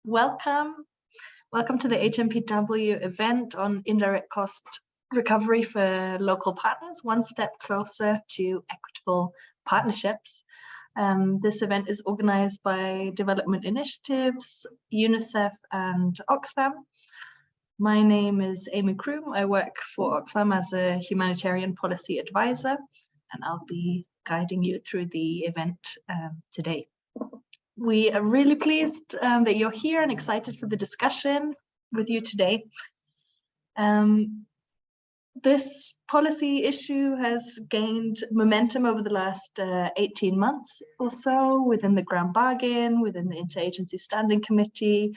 Welcome to the HMPW event on indirect cost recovery for local partners, one step closer to equitable partnerships. This event is organized by Development Initiatives, UNICEF and Oxfam. My name is Amy Kroom. I work for Oxfam as a humanitarian policy advisor, and I'll be guiding you through the event today. We are really pleased that you're here and excited for the discussion with you today. This policy issue has gained momentum over the last 18 months or so within the Grand Bargain, within the Interagency Standing Committee,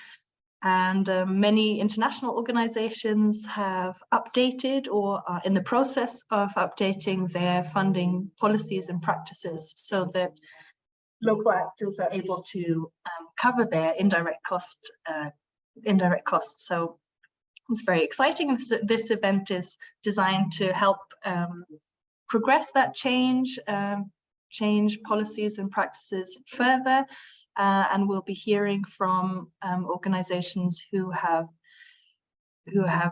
and many international organizations have updated or are in the process of updating their funding policies and practices so that local actors are able to cover their indirect costs. So it's very exciting. This event is designed to help progress that change policies and practices further, and we'll be hearing from organizations who have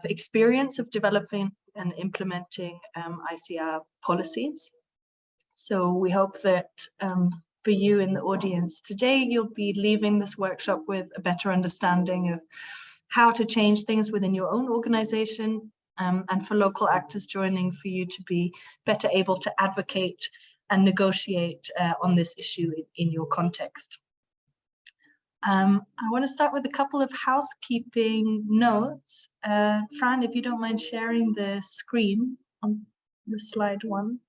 experience of developing and implementing ICR policies. So we hope that for you in the audience today, you'll be leaving this workshop with a better understanding of how to change things within your own organization, and for local actors joining, for you to be better able to advocate and negotiate on this issue in your context. I want to start with a couple of housekeeping notes. Fran, if you don't mind sharing the screen on the slide one.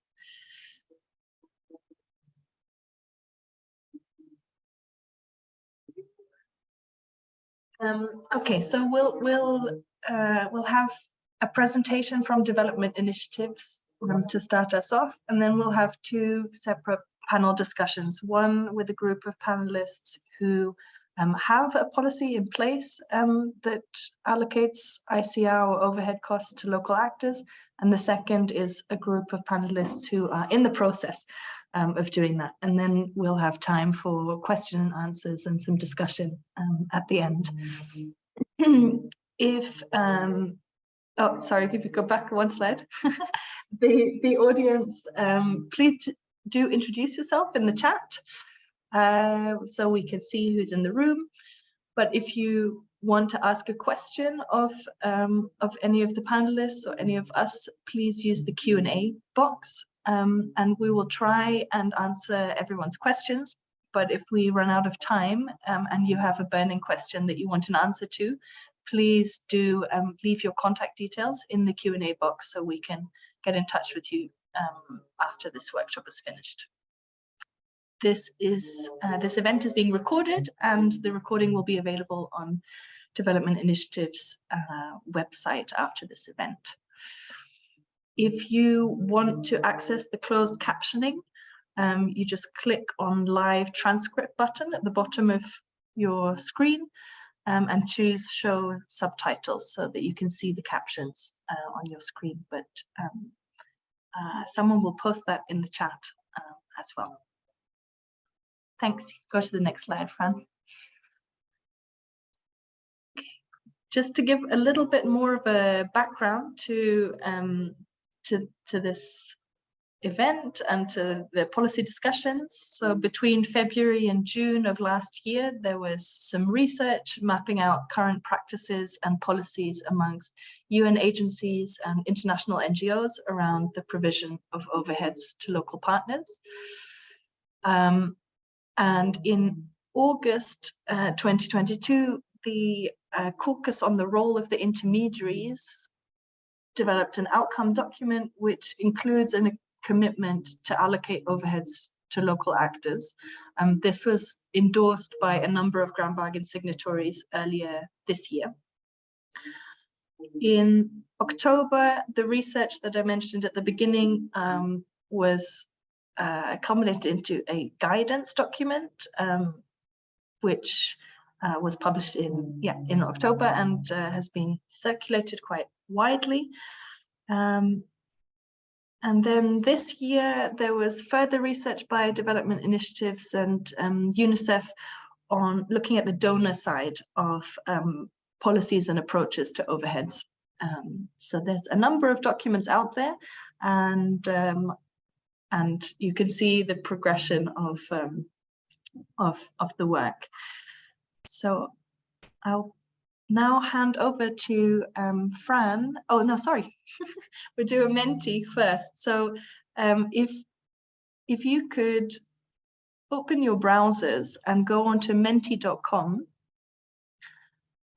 Okay, so we'll have a presentation from Development Initiatives to start us off, and then we'll have two separate panel discussions. One with a group of panelists who have a policy in place that allocates ICR or overhead costs to local actors, and the second is a group of panelists who are in the process of doing that. And then we'll have time for question and answers and some discussion at the end. Oh, sorry, if you go back one slide. the audience, please do introduce yourself in the chat so we can see who's in the room. But if you want to ask a question of any of the panelists or any of us, please use the Q&A box. And we will try and answer everyone's questions. But if we run out of time and you have a burning question that you want an answer to, please do leave your contact details in the Q&A box so we can get in touch with you after this workshop is finished. This event is being recorded, and the recording will be available on Development Initiatives website after this event. If you want to access the closed captioning, you just click on live transcript button at the bottom of your screen and choose show subtitles so that you can see the captions on your screen. But someone will post that in the chat as well. Thanks. Go to the next slide, Fran. Okay. Just to give a little bit more of a background to this event and to the policy discussions. So between February and June of last year, there was some research mapping out current practices and policies amongst UN agencies and international NGOs around the provision of overheads to local partners. And in August 2022, the Caucus on the Role of the Intermediaries developed an outcome document which includes a commitment to allocate overheads to local actors. This was endorsed by a number of Grand Bargain signatories earlier this year. In October, the research that I mentioned at the beginning was accumulated into a guidance document, which was published in October and has been circulated quite widely. And then this year there was further research by Development Initiatives and UNICEF on looking at the donor side of policies and approaches to overheads. So there's a number of documents out there, and you can see the progression of the work. So I'll now hand over to Fran. Oh no, sorry, we'll do a Menti first. So if you could open your browsers and go onto menti.com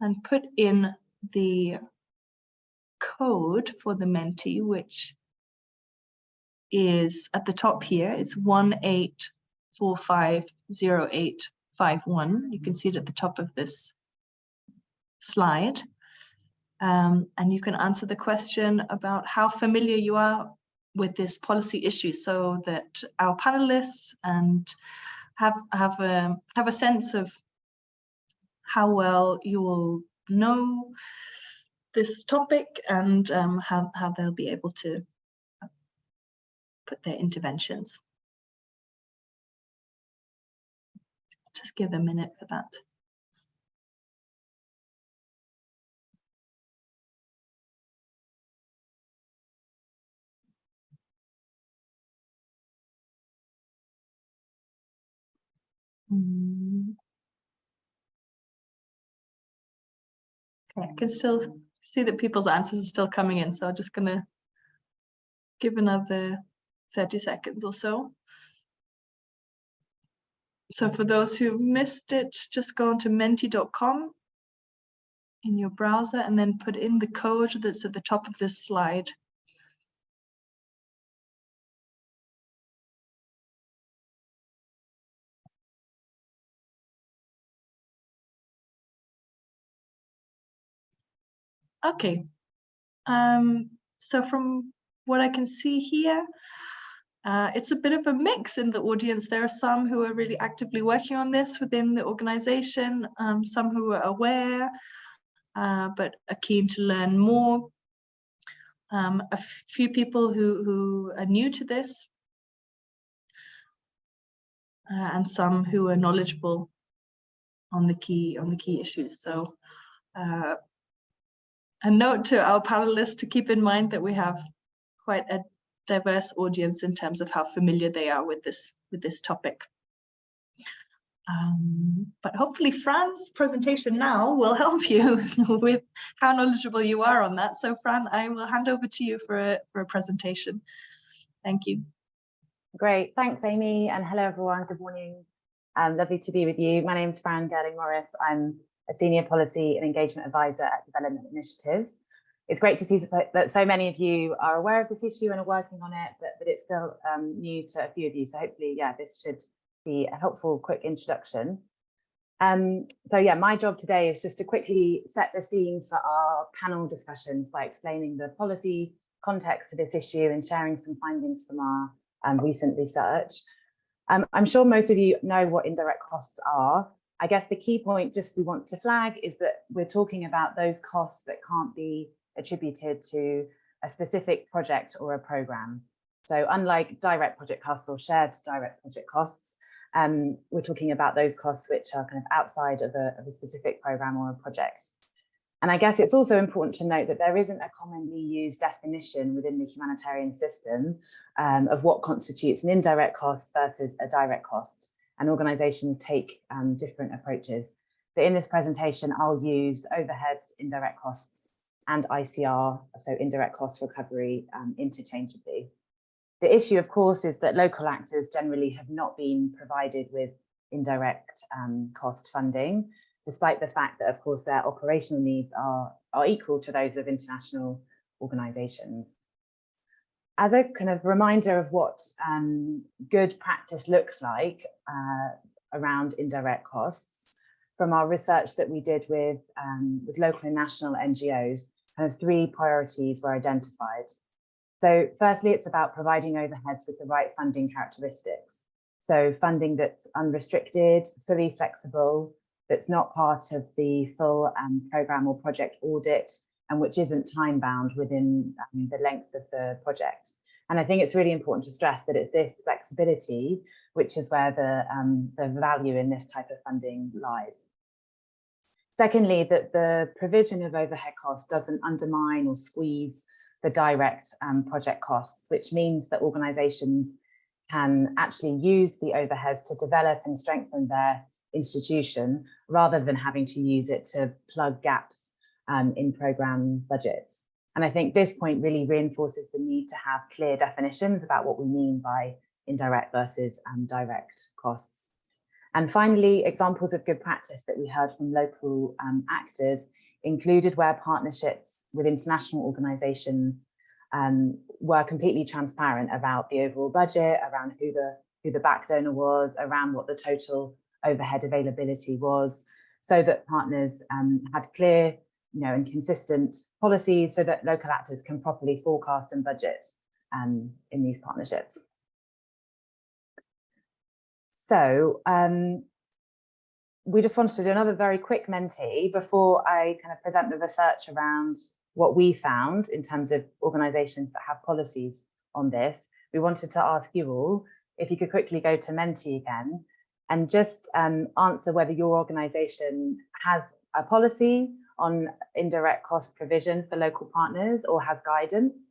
and put in the code for the Menti, which is at the top here. It's 18450851. You can see it at the top of this slide. And you can answer the question about how familiar you are with this policy issue, so that our panelists and have a sense of how well you will know this topic, and how they'll be able to put their interventions. Just give a minute for that. Okay, I can still see that people's answers are still coming in, so I'm just gonna give another 30 seconds or so. So for those who missed it, just go onto menti.com in your browser and then put in the code that's at the top of this slide. Okay, so from what I can see here, it's a bit of a mix in the audience. There are some who are really actively working on this within the organization, some who are aware, but are keen to learn more. A few people who are new to this, and some who are knowledgeable on the key issues. So a note to our panelists to keep in mind that we have quite a diverse audience in terms of how familiar they are with this topic. But hopefully Fran's presentation now will help you with how knowledgeable you are on that. So Fran, I will hand over to you for a presentation. Thank you. Great, thanks Amy, and hello everyone, good morning. Lovely to be with you. My name is Fran Gerling-Morris. I'm a Senior Policy and Engagement Advisor at Development Initiatives. It's great to see that so many of you are aware of this issue and are working on it, but it's still new to a few of you. So hopefully, yeah, this should be a helpful, quick introduction. So yeah, my job today is just to quickly set the scene for our panel discussions by explaining the policy context of this issue and sharing some findings from our recent research. I'm sure most of you know what indirect costs are. I guess the key point just we want to flag is that we're talking about those costs that can't be attributed to a specific project or a program. So unlike direct project costs or shared direct project costs, we're talking about those costs which are kind of outside of a specific program or a project. And I guess it's also important to note that there isn't a commonly used definition within the humanitarian system of what constitutes an indirect cost versus a direct cost. And organizations take different approaches. But in this presentation, I'll use overheads, indirect costs, and ICR, so indirect cost recovery, interchangeably. The issue, of course, is that local actors generally have not been provided with indirect cost funding, despite the fact that, of course, their operational needs are equal to those of international organizations. As a kind of reminder of what good practice looks like around indirect costs, from our research that we did with local and national NGOs, kind of 3 priorities were identified. So firstly, it's about providing overheads with the right funding characteristics. So funding that's unrestricted, fully flexible, that's not part of the full program or project audit, and which isn't time bound within the length of the project. And I think it's really important to stress that it's this flexibility, which is where the value in this type of funding lies. Secondly, that the provision of overhead costs doesn't undermine or squeeze the direct project costs, which means that organisations can actually use the overheads to develop and strengthen their institution rather than having to use it to plug gaps in programme budgets. And I think this point really reinforces the need to have clear definitions about what we mean by indirect versus direct costs. And finally, examples of good practice that we heard from local actors included where partnerships with international organisations were completely transparent about the overall budget, around who the back donor was, around what the total overhead availability was, so that partners had clear, and consistent policies so that local actors can properly forecast and budget in these partnerships. So we just wanted to do another very quick Menti before I kind of present the research around what we found in terms of organisations that have policies on this. We wanted to ask you all if you could quickly go to Menti again and just answer whether your organisation has a policy on indirect cost provision for local partners or has guidance.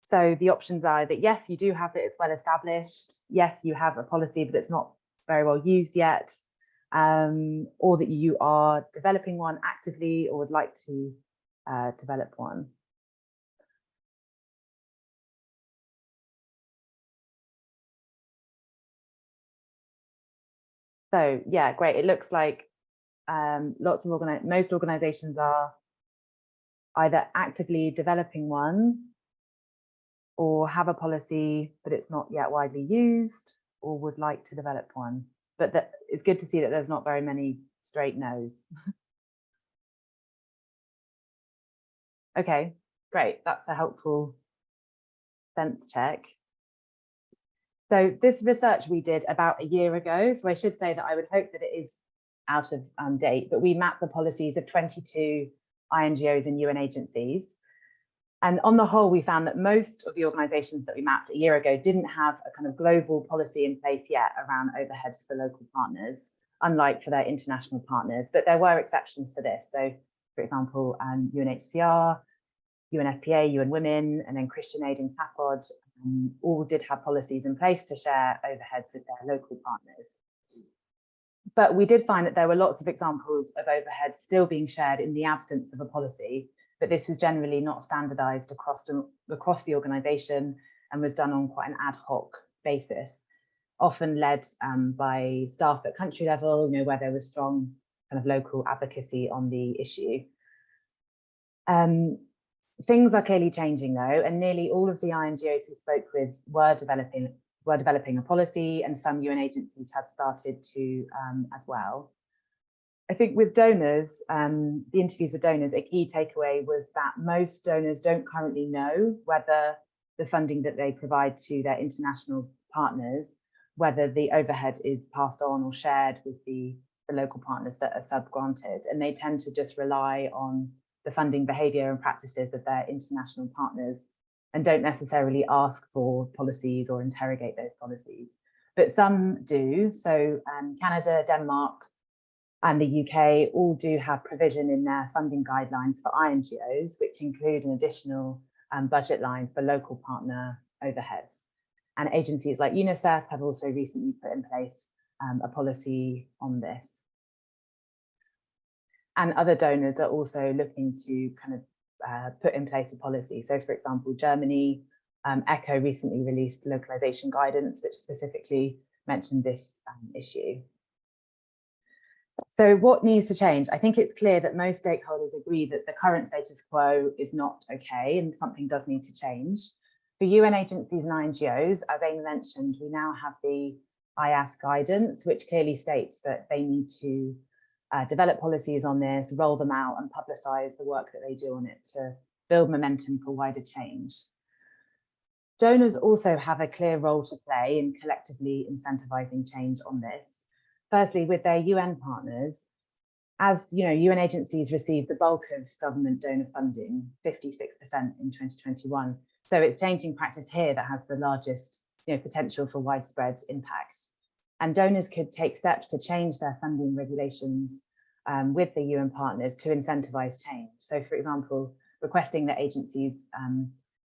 So the options are that yes, you do have it, it's well established. Yes, you have a policy, but it's not very well used yet. Or that you are developing one actively or would like to develop one. So yeah, great. It looks like most organizations are either actively developing one or have a policy, but it's not yet widely used, or would like to develop one. But it's good to see that there's not very many straight no's. Okay, great. That's a helpful sense check. So this research we did about a year ago. So I should say that I would hope that it is out of date, but we mapped the policies of 22 INGOs and UN agencies. And on the whole, we found that most of the organizations that we mapped a year ago didn't have a kind of global policy in place yet around overheads for local partners, unlike for their international partners. But there were exceptions to this. So, for example, UNHCR, UNFPA, UN Women, and then Christian Aid and CAPOD all did have policies in place to share overheads with their local partners. But we did find that there were lots of examples of overheads still being shared in the absence of a policy, but this was generally not standardized across the organization and was done on quite an ad hoc basis, often led by staff at country level, where there was strong kind of local advocacy on the issue. Things are clearly changing though, and nearly all of the INGOs we spoke with were developing a policy, and some UN agencies had started to as well. I think with donors, the interviews with donors, a key takeaway was that most donors don't currently know whether the funding that they provide to their international partners, whether the overhead is passed on or shared with the local partners that are sub-granted, and they tend to just rely on the funding behaviour and practices of their international partners and don't necessarily ask for policies or interrogate those policies. But some do. So Canada, Denmark, and the UK all do have provision in their funding guidelines for INGOs, which include an additional budget line for local partner overheads. And agencies like UNICEF have also recently put in place a policy on this. And other donors are also looking to kind of put in place a policy. So for example, Germany, ECHO recently released localization guidance, which specifically mentioned this issue. So what needs to change? I think it's clear that most stakeholders agree that the current status quo is not okay and something does need to change. For UN agencies and INGOs, as Amy mentioned, we now have the IAS guidance, which clearly states that they need to develop policies on this, roll them out and publicise the work that they do on it to build momentum for wider change. Donors also have a clear role to play in collectively incentivising change on this. Firstly, with their UN partners, As you know, UN agencies receive the bulk of government donor funding, 56% in 2021. So it's changing practice here that has the largest potential for widespread impact. And donors could take steps to change their funding regulations with the UN partners to incentivize change. So for example, requesting that agencies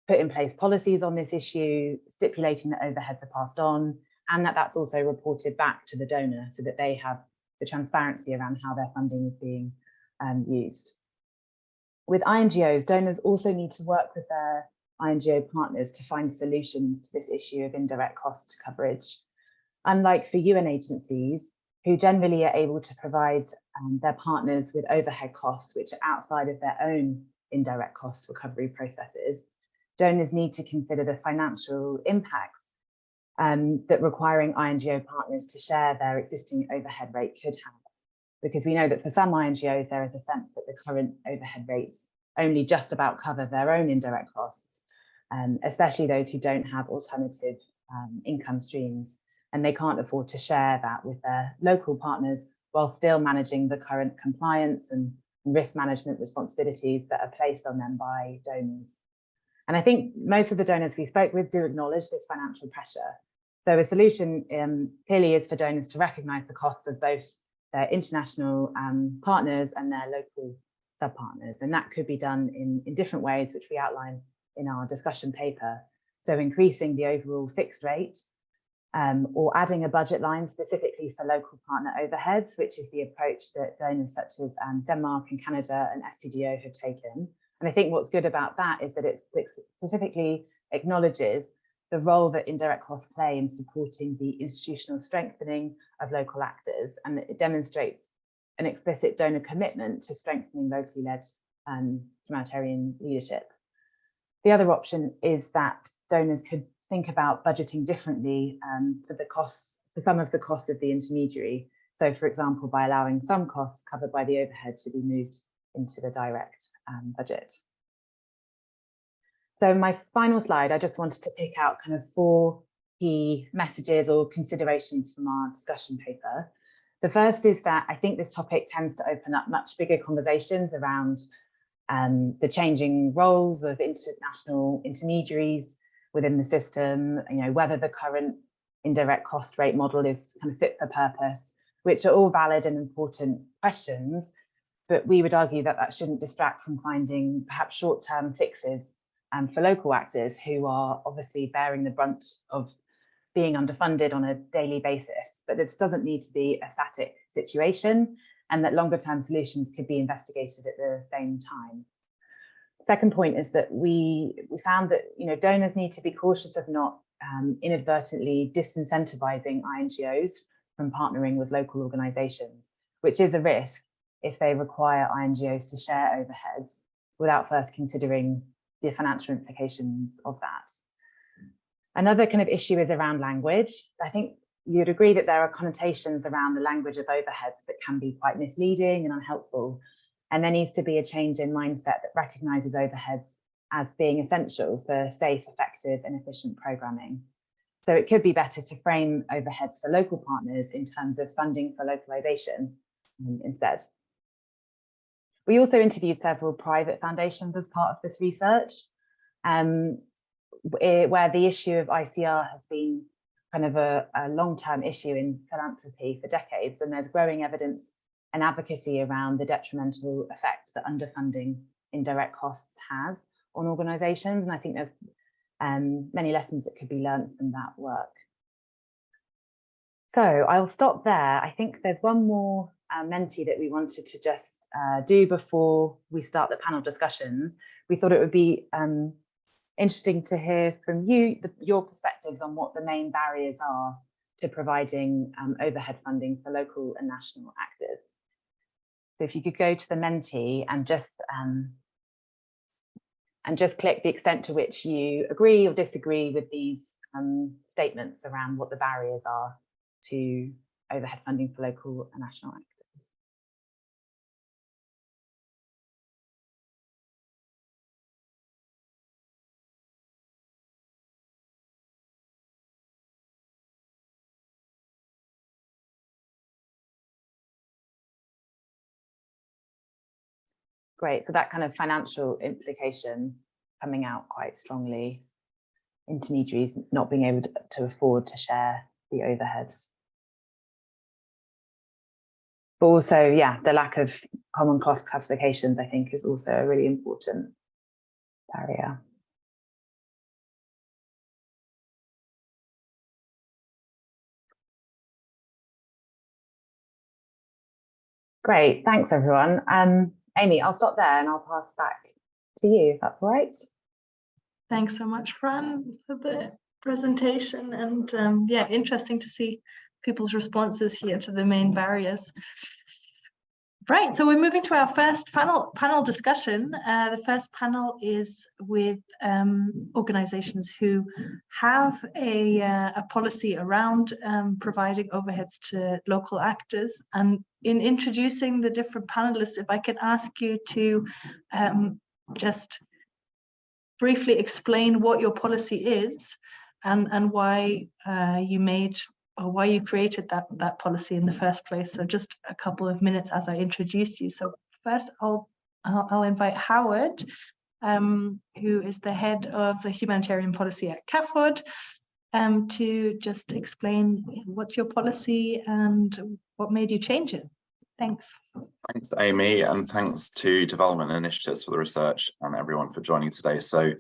put in place policies on this issue, stipulating that overheads are passed on, and that that's also reported back to the donor so that they have the transparency around how their funding is being used. With INGOs, donors also need to work with their INGO partners to find solutions to this issue of indirect cost coverage. Unlike for UN agencies, who generally are able to provide their partners with overhead costs, which are outside of their own indirect cost recovery processes, donors need to consider the financial impacts that requiring INGO partners to share their existing overhead rate could have. Because we know that for some INGOs, there is a sense that the current overhead rates only just about cover their own indirect costs, especially those who don't have alternative income streams, and they can't afford to share that with their local partners while still managing the current compliance and risk management responsibilities that are placed on them by donors. And I think most of the donors we spoke with do acknowledge this financial pressure. So a solution clearly is for donors to recognise the costs of both their international partners and their local sub-partners. And that could be done in different ways, which we outline in our discussion paper. So increasing the overall fixed rate or adding a budget line specifically for local partner overheads, which is the approach that donors such as Denmark and Canada and FCDO have taken. And I think what's good about that is that it specifically acknowledges the role that indirect costs play in supporting the institutional strengthening of local actors, and it demonstrates an explicit donor commitment to strengthening locally led humanitarian leadership. The other option is that donors could think about budgeting differently for some of the costs of the intermediary. So for example, by allowing some costs covered by the overhead to be moved into the direct budget. So my final slide, I just wanted to pick out kind of 4 key messages or considerations from our discussion paper. The first is that I think this topic tends to open up much bigger conversations around the changing roles of international intermediaries within the system, whether the current indirect cost rate model is kind of fit for purpose, which are all valid and important questions, but we would argue that that shouldn't distract from finding perhaps short-term fixes for local actors who are obviously bearing the brunt of being underfunded on a daily basis. But this doesn't need to be a static situation, and that longer term solutions could be investigated at the same time. Second point is that we found that donors need to be cautious of not inadvertently disincentivizing INGOs from partnering with local organizations, which is a risk if they require INGOs to share overheads without first considering the financial implications of that. Another kind of issue is around language. I think you'd agree that there are connotations around the language of overheads that can be quite misleading and unhelpful. And there needs to be a change in mindset that recognises overheads as being essential for safe, effective and efficient programming. So it could be better to frame overheads for local partners in terms of funding for localisation instead. We also interviewed several private foundations as part of this research, where the issue of ICR has been kind of a long-term issue in philanthropy for decades, and there's growing evidence and advocacy around the detrimental effect that underfunding indirect costs has on organisations. And I think there's many lessons that could be learned from that work. So I'll stop there. I think there's one more Menti that we wanted to just do before we start the panel discussions. We thought it would be interesting to hear from you, your perspectives on what the main barriers are to providing overhead funding for local and national actors. So if you could go to the Menti and just click the extent to which you agree or disagree with these statements around what the barriers are to overhead funding for local and national actors. Great. So that kind of financial implication coming out quite strongly, intermediaries not being able to afford to share the overheads. But also, yeah, the lack of common cost classifications, I think, is also a really important barrier. Great, thanks everyone. Amy, I'll stop there and I'll pass back to you, if that's all right. Thanks so much, Fran, for the presentation, and yeah, interesting to see people's responses here to the main barriers. Right, so we're moving to our first panel discussion. The first panel is with organizations who have a policy around providing overheads to local actors. And in introducing the different panelists, if I could ask you to just briefly explain what your policy is and why you made or why you created that policy in the first place. So just a couple of minutes as I introduce you. So first I'll invite Howard, who is the head of the humanitarian policy at CAFOD, to just explain what's your policy and what made you change it. Thanks. Thanks, Amy, and thanks to Development Initiatives for the research and everyone for joining today. So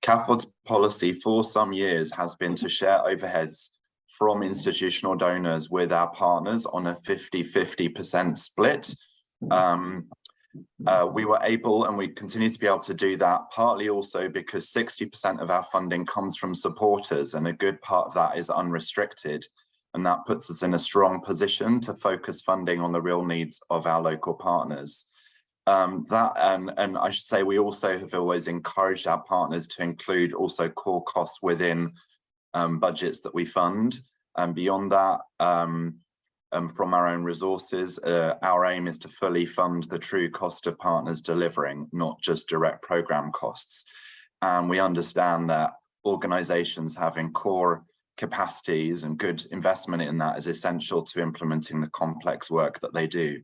CAFOD's policy for some years has been to share overheads from institutional donors with our partners on a 50-50% split. We were able, and we continue to be able to do that, partly also because 60% of our funding comes from supporters, and a good part of that is unrestricted. And that puts us in a strong position to focus funding on the real needs of our local partners. And I should say, we also have always encouraged our partners to include also core costs within budgets that we fund. And beyond that, from our own resources, our aim is to fully fund the true cost of partners delivering, not just direct program costs. And we understand that organizations having core capacities and good investment in that is essential to implementing the complex work that they do,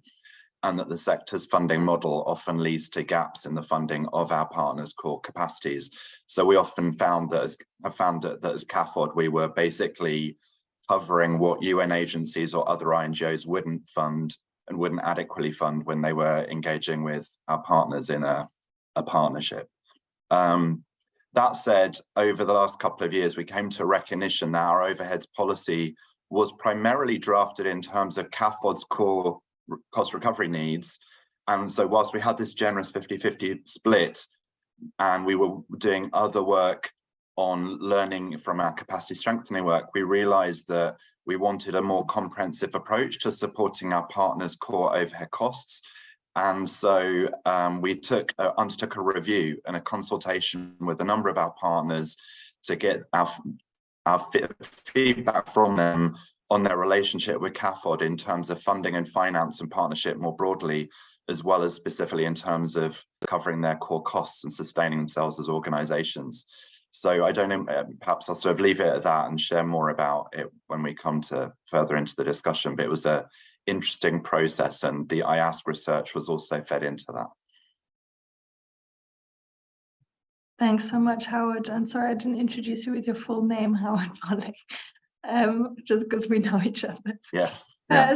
and that the sector's funding model often leads to gaps in the funding of our partners' core capacities. So we often found that as CAFOD, we were basically covering what UN agencies or other INGOs wouldn't fund and wouldn't adequately fund when they were engaging with our partners in a partnership. That said, over the last couple of years, we came to a recognition that our overheads policy was primarily drafted in terms of CAFOD's core cost recovery needs. And so whilst we had this generous 50-50 split, and we were doing other work on learning from our capacity strengthening work, we realized that we wanted a more comprehensive approach to supporting our partners' core overhead costs. And so we undertook a review and a consultation with a number of our partners to get our feedback from them on their relationship with CAFOD in terms of funding and finance and partnership more broadly, as well as specifically in terms of covering their core costs and sustaining themselves as organizations. So I don't know, perhaps I'll sort of leave it at that and share more about it when we come to further into the discussion, but it was an interesting process, and the IASC research was also fed into that. Thanks so much, Howard. And sorry I didn't introduce you with your full name, Howard Molly, just because we know each other. Yes. Yeah.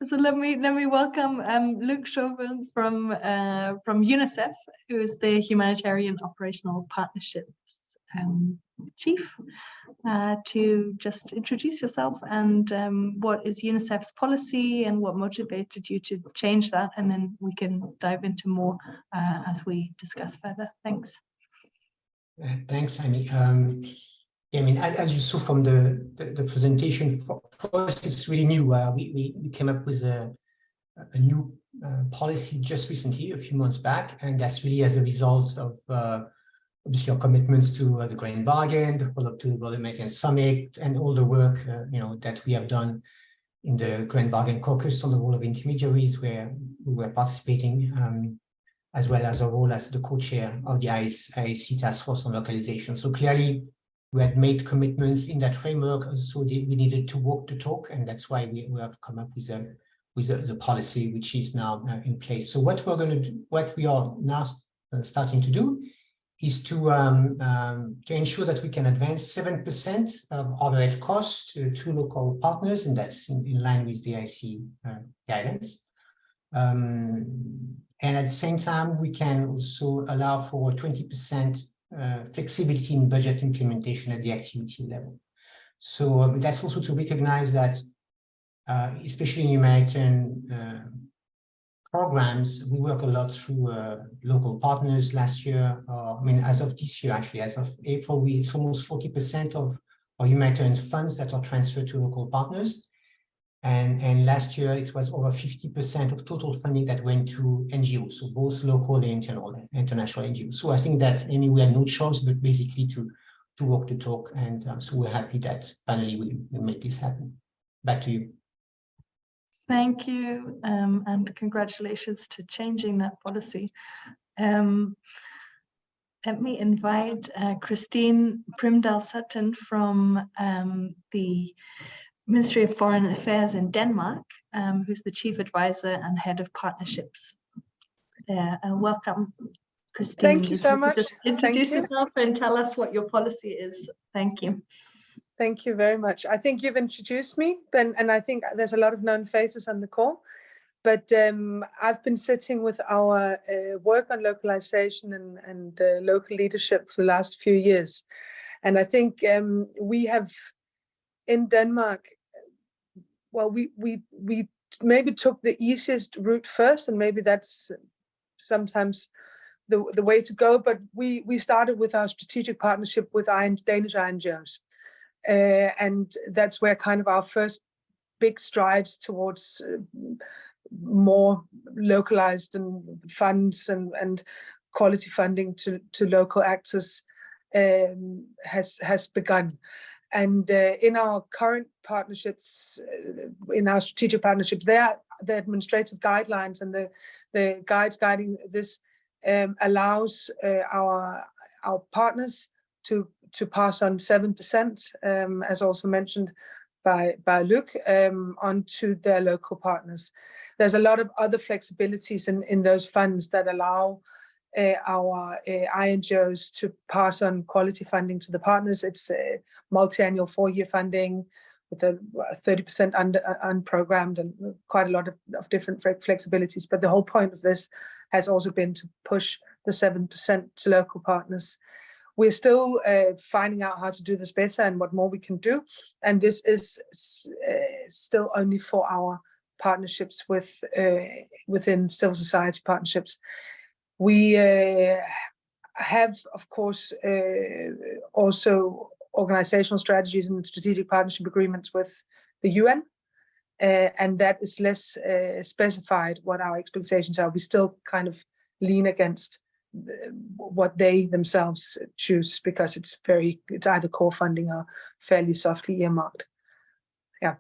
So let me welcome Luc Chauvin from UNICEF, who is the Humanitarian Operational Partnerships Chief, to just introduce yourself and what is UNICEF's policy and what motivated you to change that, and then we can dive into more as we discuss further. Thanks. Thanks, Amy. I mean, as you saw from the presentation, for us, it's really new. We came up with a new policy just recently, a few months back, and that's really as a result of obviously our commitments to the Grand Bargain, the follow-up to the World Humanitarian Summit, and all the work that we have done in the Grand Bargain Caucus on the role of intermediaries, where we were participating, as well as our role as the co-chair of the IAC Task Force on Localization. So clearly, we had made commitments in that framework, so we needed to walk the talk, and that's why we have come up with a the policy which is now in place. So what we're going to do, what we are now starting to do, is to ensure that we can advance 7% of overhead costs to local partners, and that's in line with the IC guidance. And at the same time, we can also allow for 20% flexibility in budget implementation at the activity level. So that's also to recognize that, especially in humanitarian programs, we work a lot through local partners. Last year, I mean, as of this year, actually, as of April, it's almost 40% of our humanitarian funds that are transferred to local partners. And last year, it was over 50% of total funding that went to NGOs, so both local and international NGOs. So I think that, Amy, we had no choice but basically to walk the talk. And so we're happy that finally we made this happen. Back to you. Thank you, and congratulations to changing that policy. Let me invite Christine Primdahl-Sutton from the Ministry of Foreign Affairs in Denmark, who's the Chief Advisor and Head of Partnerships there. Welcome, Christine. Thank you so much. Just introduce yourself and tell us what your policy is. Thank you. Thank you very much. I think you've introduced me, and I think there's a lot of known faces on the call. But I've been sitting with our work on localization and local leadership for the last few years. And I think we have, in Denmark, well, we maybe took the easiest route first, and maybe that's sometimes the way to go. But we started with our strategic partnership with Danish INGOs. And that's where kind of our first big strides towards more localized and funds and quality funding to local actors has begun. And in our current partnerships, in our strategic partnerships, the administrative guidelines and the guides guiding this allows our partners to pass on 7%, as also mentioned by Luc, onto their local partners. There's a lot of other flexibilities in those funds that allow our INGOs to pass on quality funding to the partners. It's a multi-annual 4-year funding with a 30% unprogrammed and quite a lot of different flexibilities. But the whole point of this has also been to push the 7% to local partners. We're still finding out how to do this better and what more we can do. And this is still only for our partnerships within civil society partnerships. We have, of course, also organizational strategies and strategic partnership agreements with the UN. And that is less specified what our expectations are. We still kind of lean against what they themselves choose, because it's either core funding or fairly softly earmarked. Yeah.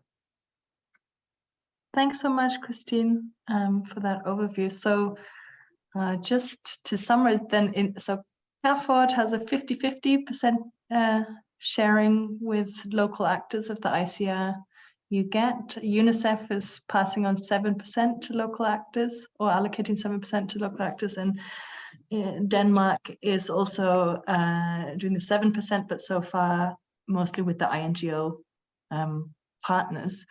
Thanks so much, Christine, for that overview. So just to summarize then, so CAFOD has a 50-50% sharing with local actors of the ICR you get. UNICEF is passing on 7% to local actors, or allocating 7% to local actors, and Denmark is also doing the 7%, but so far mostly with the INGO partners.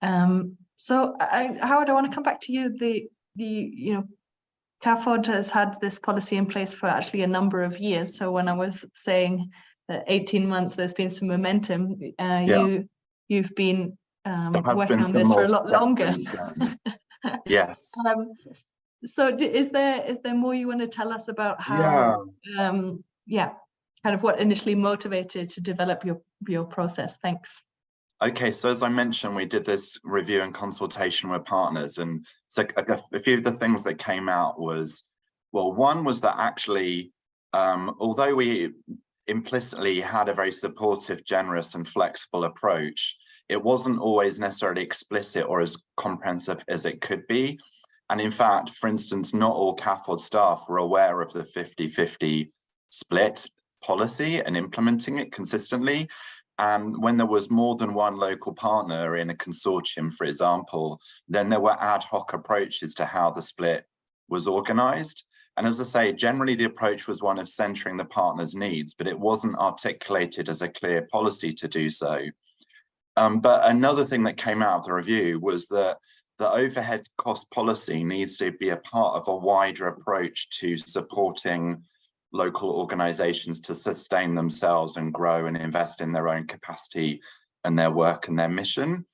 So Howard, I want to come back to you. CAFOD has had this policy in place for actually a number of years. So when I was saying that 18 months, there's been some momentum. You've been working on this for a lot longer. Yes. So is there more you want to tell us about how, kind of what initially motivated to develop your process? Thanks. Okay, so as I mentioned, we did this review and consultation with partners. And so a few of the things that came out was, well, one was that actually, although we implicitly had a very supportive, generous and flexible approach, it wasn't always necessarily explicit or as comprehensive as it could be. And in fact, for instance, not all CAFOD staff were aware of the 50-50 split policy and implementing it consistently. And when there was more than one local partner in a consortium, for example, then there were ad hoc approaches to how the split was organized. And as I say, generally the approach was one of centering the partner's needs, but it wasn't articulated as a clear policy to do so. But another thing that came out of the review was that the overhead cost policy needs to be a part of a wider approach to supporting local organizations to sustain themselves and grow and invest in their own capacity and their work and their mission.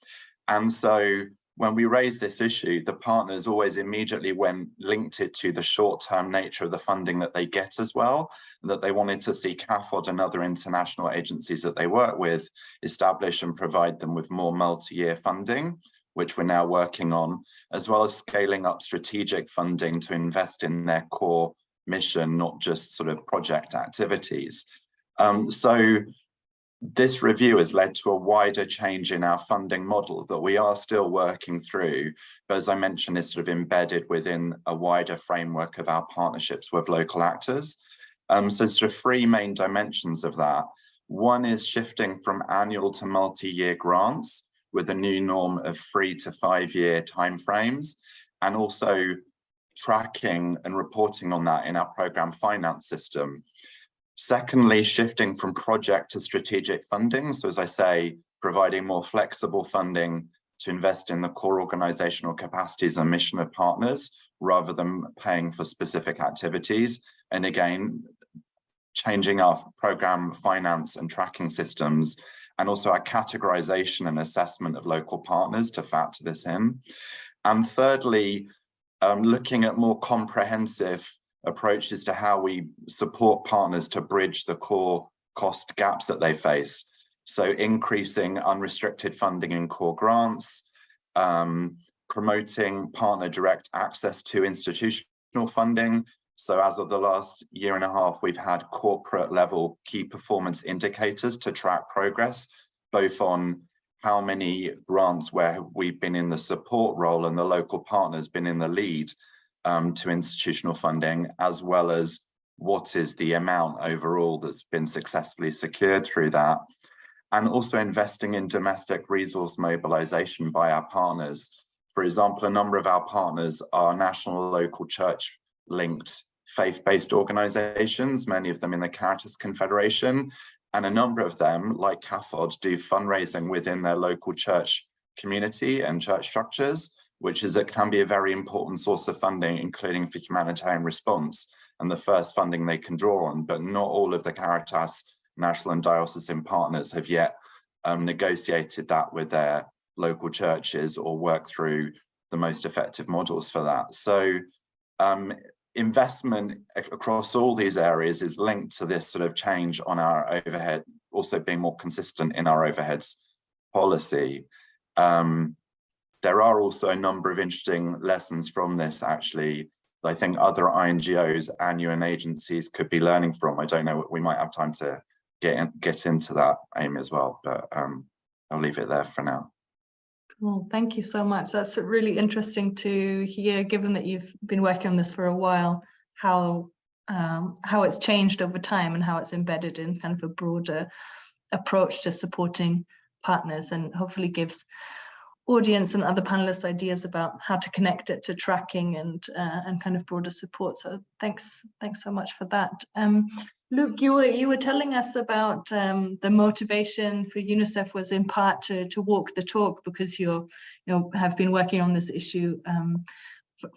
And so when we raised this issue, the partners always immediately linked it to the short-term nature of the funding that they get as well, that they wanted to see CAFOD and other international agencies that they work with establish and provide them with more multi-year funding, which we're now working on, as well as scaling up strategic funding to invest in their core mission, not just sort of project activities. So this review has led to a wider change in our funding model that we are still working through, but as I mentioned, is sort of embedded within a wider framework of our partnerships with local actors. So sort of three main dimensions of that. One is shifting from annual to multi-year grants with a new norm of 3 to 5 year timeframes, and also tracking and reporting on that in our program finance system. Secondly, shifting from project to strategic funding. So as I say, providing more flexible funding to invest in the core organizational capacities and mission of partners, rather than paying for specific activities. And again, changing our program finance and tracking systems, and also our categorization and assessment of local partners to factor this in. And thirdly, looking at more comprehensive approaches to how we support partners to bridge the core cost gaps that they face. So increasing unrestricted funding in core grants, promoting partner direct access to institutional funding. So as of the last year and a half, we've had corporate level key performance indicators to track progress, both on how many grants where we've been in the support role and the local partners been in the lead to institutional funding, as well as what is the amount overall that's been successfully secured through that. And also investing in domestic resource mobilization by our partners. For example, a number of our partners are national local church linked faith-based organizations, many of them in the Caritas Confederation, and a number of them, like CAFOD, do fundraising within their local church community and church structures, which can be a very important source of funding, including for humanitarian response, and the first funding they can draw on. But not all of the Caritas national and diocesan partners have yet negotiated that with their local churches or worked through the most effective models for that. So investment across all these areas is linked to this sort of change on our overhead, also being more consistent in our overheads policy. There are also a number of interesting lessons from this, actually, that I think other INGOs and UN agencies could be learning from. I don't know, we might have time to get into that, Amy, as well, but I'll leave it there for now. Cool, thank you so much. That's really interesting to hear, given that you've been working on this for a while, how it's changed over time and how it's embedded in kind of a broader approach to supporting partners, and hopefully gives audience and other panelists ideas about how to connect it to tracking and kind of broader support. So thanks so much for that. Luke, you were telling us about the motivation for UNICEF was in part to walk the talk, because you have been working on this issue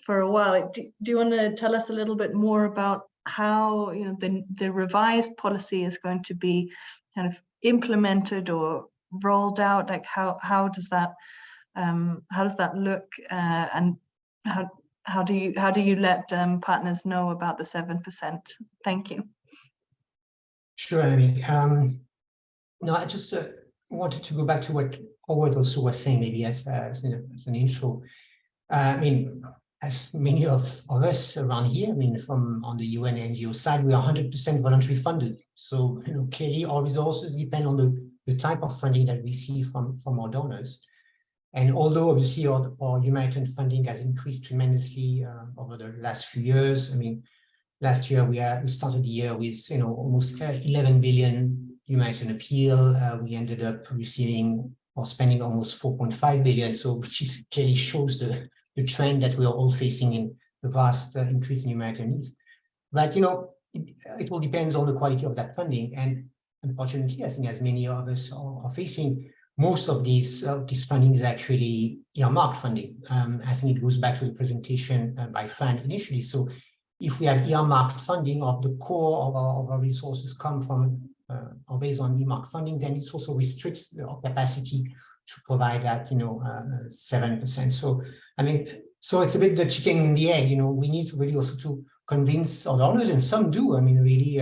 for a while. Do you want to tell us a little bit more about how the revised policy is going to be kind of implemented or rolled out? Like how does that look, and how do you let partners know about the 7%? Thank you. Sure, Amy. No, I just wanted to go back to what Howard also was saying, maybe as an intro. I mean, as many of us around here, I mean, on the UN NGO side, we are 100% voluntary funded. So, clearly our resources depend on the type of funding that we see from our donors. And although obviously our humanitarian funding has increased tremendously over the last few years, I mean, last year we started the year with almost 11 billion humanitarian appeal. We ended up receiving or spending almost 4.5 billion, so which is clearly shows the trend that we are all facing in the vast increase in humanitarian needs. But it all depends on the quality of that funding. And unfortunately, I think as many of us are facing, most of this funding is actually earmarked funding. I think it goes back to the presentation by Fran initially. So if we have earmarked funding, or the core of our resources come from or based on earmarked funding, then it also restricts our capacity to provide that 7%. So so it's a bit the chicken and the egg. We need to really also to convince our donors, and some do. Really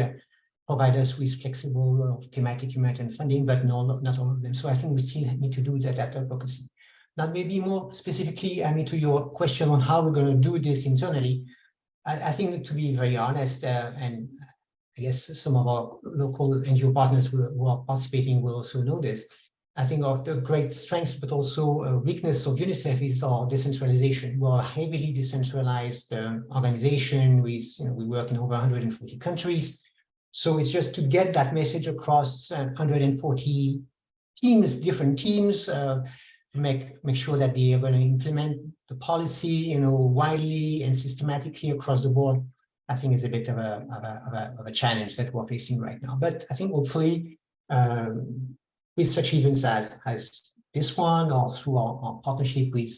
provide us with flexible thematic humanitarian funding, but no, not all of them. So I think we still need to do that advocacy. Now, maybe more specifically, to your question on how we're going to do this internally, I think, to be very honest, and I guess some of our local NGO partners who are participating will also know this, I think the great strengths, but also a weakness of UNICEF is our decentralization. We're a heavily decentralized organization. We work in over 140 countries. So it's just to get that message across 140 teams, different teams, to make sure that they are going to implement the policy, widely and systematically across the board. I think is a bit of a challenge that we're facing right now. But I think hopefully with such events as this one, or through our partnership with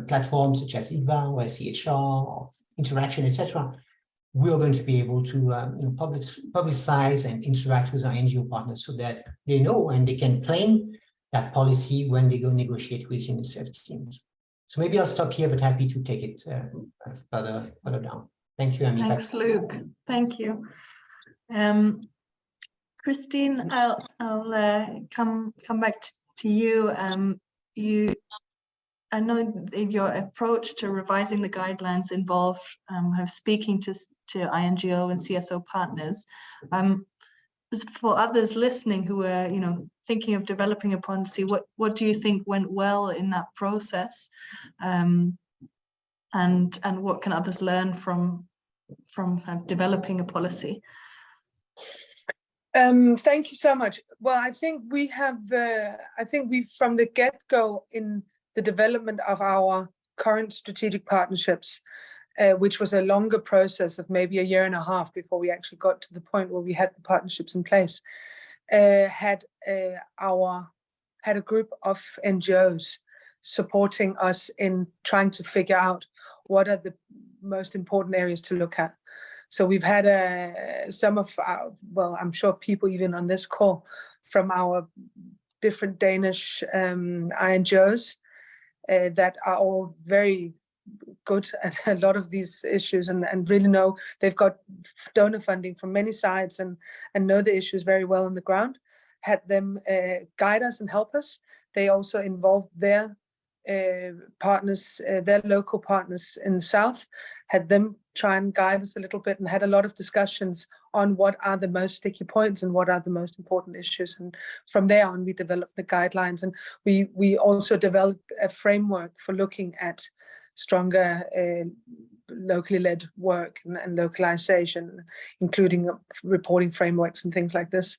platforms such as IGVA or CHR or Interaction, etc., we are going to be able to publicize and interact with our NGO partners so that they know and they can claim that policy when they go negotiate with UNICEF teams. So maybe I'll stop here, but happy to take it further down. Thank you, Amy. Thanks, Luke. Thank you. Christine, I'll come back to you. I know your approach to revising the guidelines involved speaking to INGO and CSO partners. For others listening who are, thinking of developing a policy, what do you think went well in that process, and what can others learn from developing a policy? Thank you so much. Well, I think we have, from the get-go in the development of our current strategic partnerships, which was a longer process of maybe a year and a half before we actually got to the point where we had the partnerships in place, had a group of NGOs supporting us in trying to figure out what are the most important areas to look at. So we've had some of our, well, I'm sure people even on this call from our different Danish INGOs that are all very good at a lot of these issues and really know they've got donor funding from many sides and know the issues very well on the ground, had them guide us and help us. They also involved their partners, their local partners in the south, had them try and guide us a little bit, and had a lot of discussions on what are the most sticky points and what are the most important issues. And from there on, we developed the guidelines, and we also developed a framework for looking at stronger locally led work and localization, including reporting frameworks and things like this.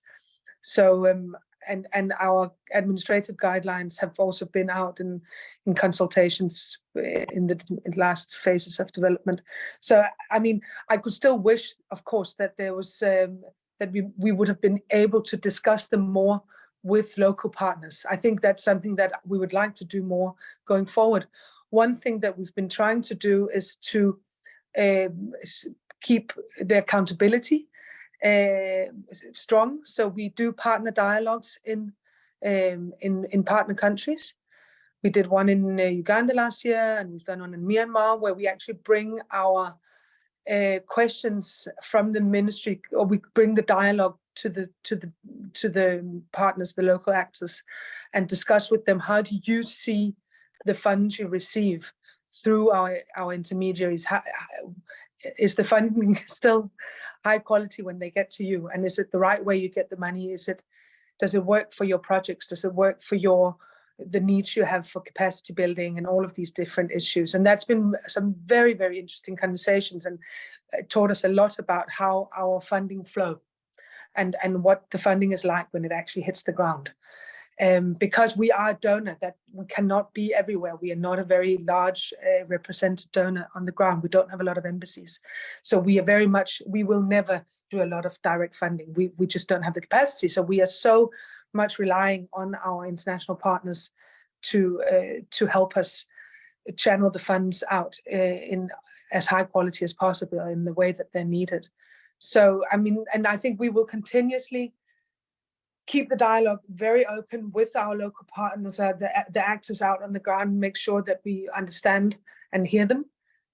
So and our administrative guidelines have also been out in consultations in the last phases of development. So I mean, I could still wish, of course, that there was that we would have been able to discuss them more with local partners. I think that's something that we would like to do more going forward. One thing that we've been trying to do is to keep the accountability strong. So we do partner dialogues in partner countries. We did one in Uganda last year, and we've done one in Myanmar, where we actually bring our questions from the ministry, or we bring the dialogue to the partners, the local actors, and discuss with them, how do you see the funds you receive through our intermediaries? Is the funding still high quality when they get to you? And is it the right way you get the money? Does it work for your projects? Does it work for the needs you have for capacity building and all of these different issues? And that's been some very, very interesting conversations, and taught us a lot about how our funding flow. and what the funding is like when it actually hits the ground. Because we are a donor, that we cannot be everywhere. We are not a very large represented donor on the ground. We don't have a lot of embassies. So we are very much, we will never do a lot of direct funding. We just don't have the capacity. So we are so much relying on our international partners to help us channel the funds out in as high quality as possible in the way that they're needed. So, I mean, and I think we will continuously keep the dialogue very open with our local partners, the actors out on the ground, make sure that we understand and hear them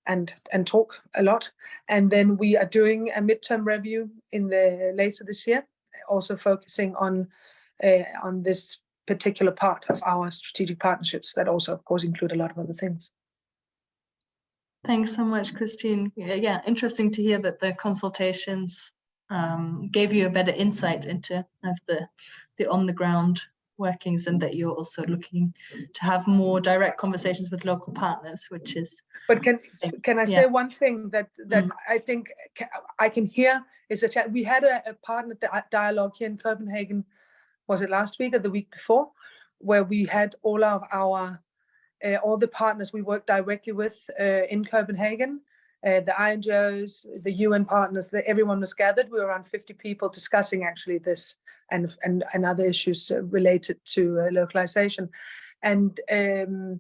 and talk a lot. And then we are doing a midterm review later this year, also focusing on this particular part of our strategic partnerships that also, of course, include a lot of other things. Thanks so much, Christine. Yeah, interesting to hear that the consultations gave you a better insight into the on-the-ground workings, and that you're also looking to have more direct conversations with local partners, which is. But can I say one thing that I think I can hear is a chat. We had a partner dialogue here in Copenhagen, was it last week or the week before, where we had all of our all the partners we work directly with in Copenhagen. The INGOs, the UN partners, everyone was gathered. We were around 50 people discussing actually this and other issues related to localization. And I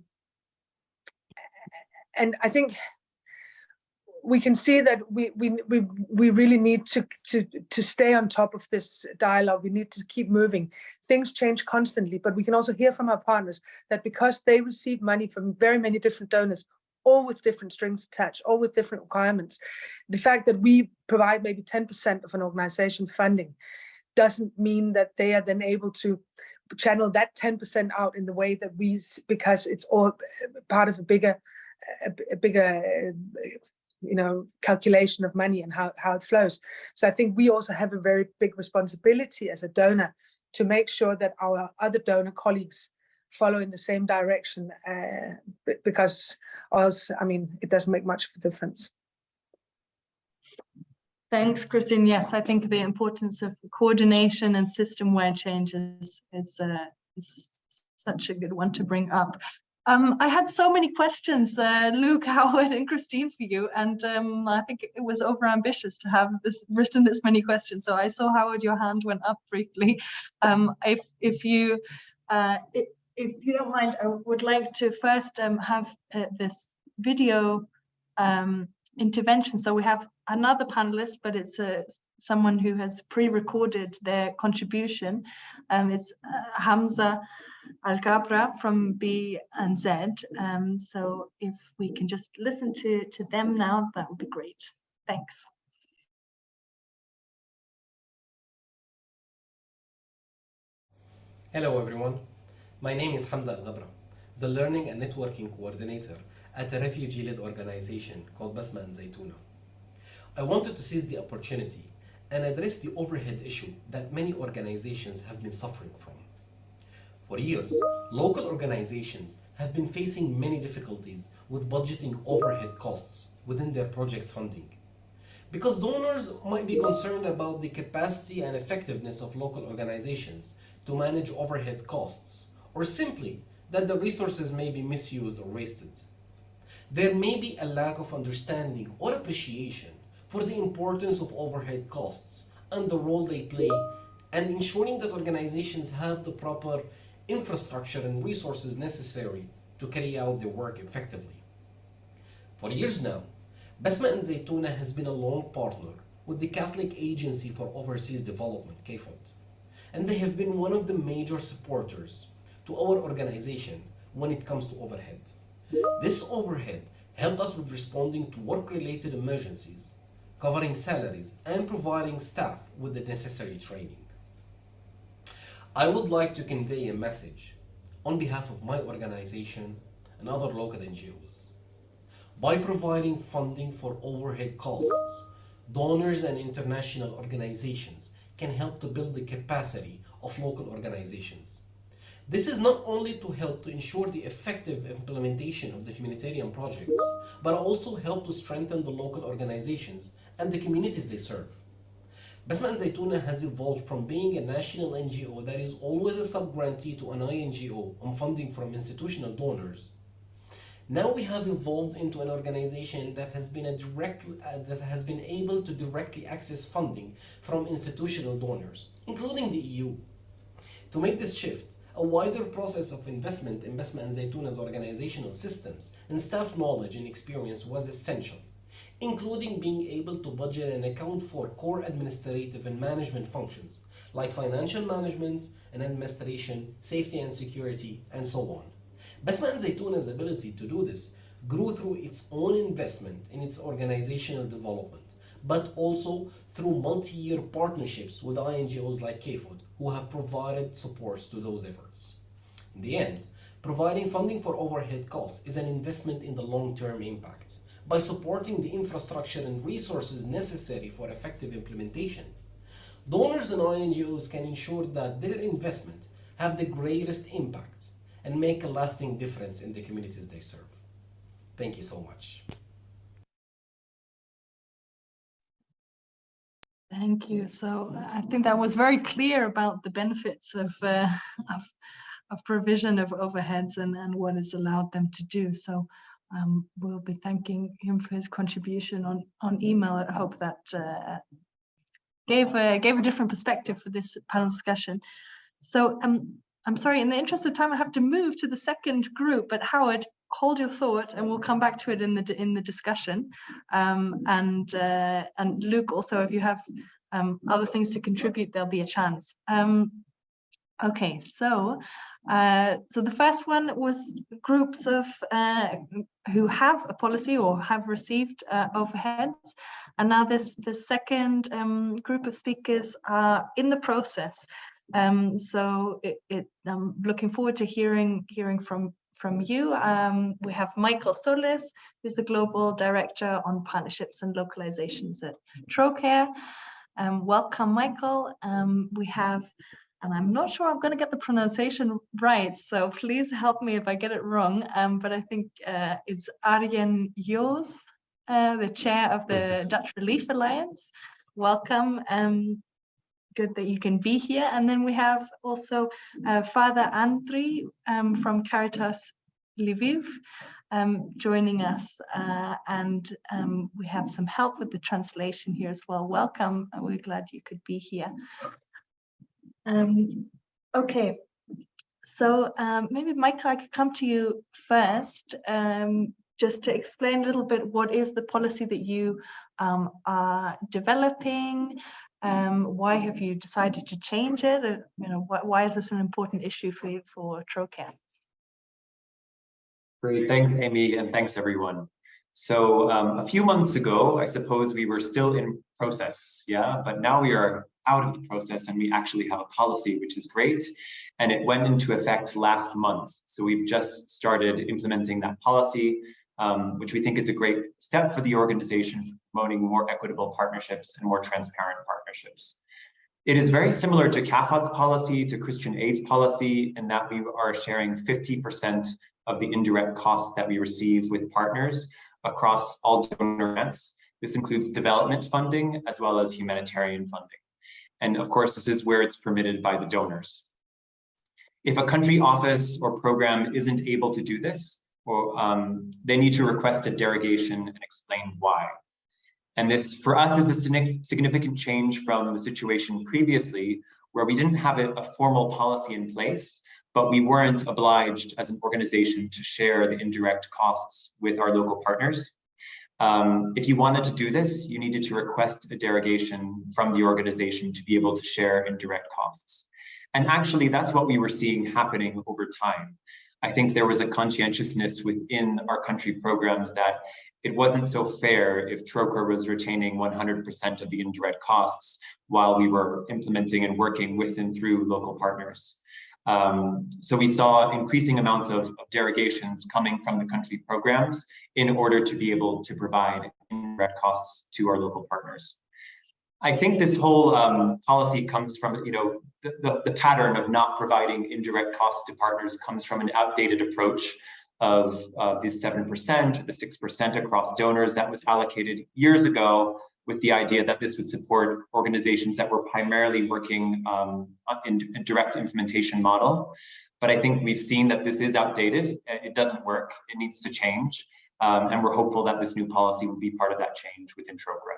think we can see that we really need to stay on top of this dialogue. We need to keep moving. Things change constantly, but we can also hear from our partners that because they receive money from very many different donors, all with different strings attached, all with different requirements, the fact that we provide maybe 10% of an organization's funding doesn't mean that they are then able to channel that 10% out in the way that because it's all part of a bigger calculation of money and how it flows. So I think we also have a very big responsibility as a donor to make sure that our other donor colleagues follow in the same direction, because else, I mean, it doesn't make much of a difference. Thanks, Christine. Yes, I think the importance of coordination and system-wide changes is such a good one to bring up. I had so many questions, Luke, Howard, and Christine, for you, and I think it was overambitious to have written this many questions. So I saw, Howard, your hand went up briefly. If you don't mind, I would like to first have this video intervention. So we have another panelist, but it's someone who has pre-recorded their contribution. It's Hamza Al-Gabra from B&Z. So if we can just listen to them now, that would be great. Thanks. Hello everyone, my name is Hamza Al-Gabra, the Learning and Networking Coordinator at a refugee-led organization called Basma and Zaytuna. I wanted to seize the opportunity and address the overhead issue that many organizations have been suffering from. For years, local organizations have been facing many difficulties with budgeting overhead costs within their project's funding, because donors might be concerned about the capacity and effectiveness of local organizations to manage overhead costs, or simply that the resources may be misused or wasted. There may be a lack of understanding or appreciation for the importance of overhead costs and the role they play, and ensuring that organizations have the proper infrastructure and resources necessary to carry out their work effectively. For years now, Basma and Zaytuna has been a long partner with the Catholic Agency for Overseas Development, CAFOD, and they have been one of the major supporters to our organization when it comes to overhead. This overhead helped us with responding to work-related emergencies, covering salaries, and providing staff with the necessary training. I would like to convey a message on behalf of my organization and other local NGOs. By providing funding for overhead costs, donors and international organizations can help to build the capacity of local organizations. This is not only to help to ensure the effective implementation of the humanitarian projects, but also help to strengthen the local organizations and the communities they serve. Basma and Zaytuna has evolved from being a national NGO that is always a sub-grantee to an INGO on funding from institutional donors. Now we have evolved into an organization that has been able to directly access funding from institutional donors, including the EU. To make this shift, a wider process of investment in Basma and Zaytuna's organizational systems and staff knowledge and experience was essential, including being able to budget and account for core administrative and management functions like financial management and administration, safety and security, and so on. Basma and Zaytuna's ability to do this grew through its own investment in its organizational development, but also through multi-year partnerships with INGOs like KFOD, who have provided supports to those efforts. In the end, providing funding for overhead costs is an investment in the long-term impact. By supporting the infrastructure and resources necessary for effective implementation, donors and INGOs can ensure that their investment have the greatest impact and make a lasting difference in the communities they serve. Thank you so much. Thank you. So I think that was very clear about the benefits of provision of overheads and what has allowed them to do. So we'll be thanking him for his contribution on email. I hope that gave a different perspective for this panel discussion. So I'm sorry, in the interest of time, I have to move to the second group, but Howard, hold your thought and we'll come back to it in the discussion. And Luke, also, if you have other things to contribute, there'll be a chance. Okay, so the first one was groups of who have a policy or have received overheads, and now the second group of speakers are in the process. So I'm looking forward to hearing from you. We have Michael Solis, who's the Global Director on Partnerships and Localizations at Trocare. Welcome, Michael. We have, and I'm not sure I'm going to get the pronunciation right, so please help me if I get it wrong, but I think it's Arjen Joos, the chair of the Dutch Relief Alliance. Welcome. Good that you can be here. And then we have also Father Andriy from Caritas Lviv joining us, and we have some help with the translation here as well. Welcome, we're glad you could be here. Okay, so maybe Michael, I could come to you first, just to explain a little bit what is the policy that you are developing. Why have you decided to change it? You know, why is this an important issue for you, for Trocare? Great, thanks, Amy, and thanks everyone. So a few months ago, I suppose we were still in process, yeah, but now we are out of the process and we actually have a policy, which is great, and it went into effect last month. So we've just started implementing that policy, which we think is a great step for the organization, for promoting more equitable partnerships and more transparent partnerships. It is very similar to CAFOD's policy, to Christian Aid's policy, in that we are sharing 50% of the indirect costs that we receive with partners across all donor grants. This includes development funding as well as humanitarian funding. And of course, this is where it's permitted by the donors. If a country office or program isn't able to do this, or they need to request a derogation and explain why. And this, for us, is a significant change from the situation previously, where we didn't have a formal policy in place, but we weren't obliged as an organization to share the indirect costs with our local partners. If you wanted to do this, you needed to request a derogation from the organization to be able to share indirect costs. And actually, that's what we were seeing happening over time. I think there was a conscientiousness within our country programs that it wasn't so fair if Trocare was retaining 100% of the indirect costs while we were implementing and working with and through local partners. So we saw increasing amounts of derogations coming from the country programs in order to be able to provide indirect costs to our local partners. I think this whole policy comes from, you know, the pattern of not providing indirect costs to partners comes from an outdated approach of the 7% or the 6% across donors that was allocated years ago with the idea that this would support organizations that were primarily working in a direct implementation model. But I think we've seen that this is outdated. It doesn't work. It needs to change. And we're hopeful that this new policy will be part of that change within Trogra.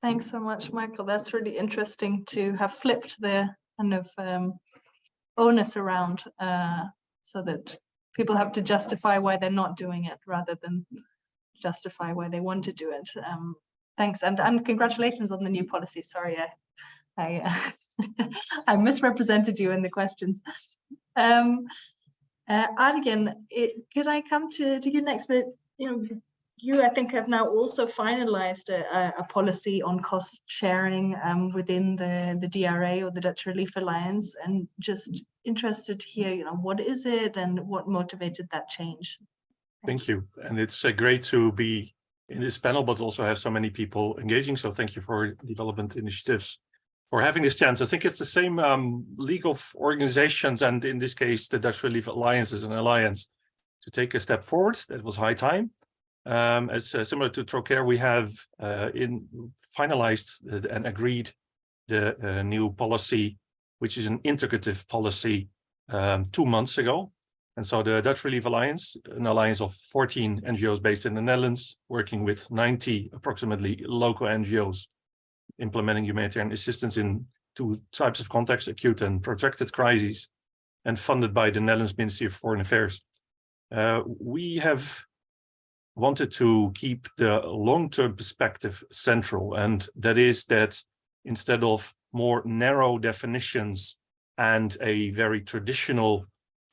Thanks so much, Michael. That's really interesting to have flipped the kind of onus around so that people have to justify why they're not doing it rather than justify why they want to do it. Thanks, and congratulations on the new policy. Sorry, I I misrepresented you in the questions. Argan, could I come to you next? That you I think have now also finalized a policy on cost sharing within the DRA or the Dutch Relief Alliance, and just interested to hear what is it and what motivated that change. Thank you, and it's great to be in this panel, but also have so many people engaging. So thank you for development initiatives for having this chance. I think it's the same league of organizations, and in this case, the Dutch Relief Alliance is an alliance to take a step forward. That was high time. As similar to Trocare, we have finalized and agreed the new policy, which is an integrative policy 2 months ago. And so the Dutch Relief Alliance, an alliance of 14 NGOs based in the Netherlands, working with 90 approximately local NGOs, implementing humanitarian assistance in 2 types of contexts, acute and protracted crises, and funded by the Netherlands Ministry of Foreign Affairs. We have wanted to keep the long-term perspective central, and that is that instead of more narrow definitions and a very traditional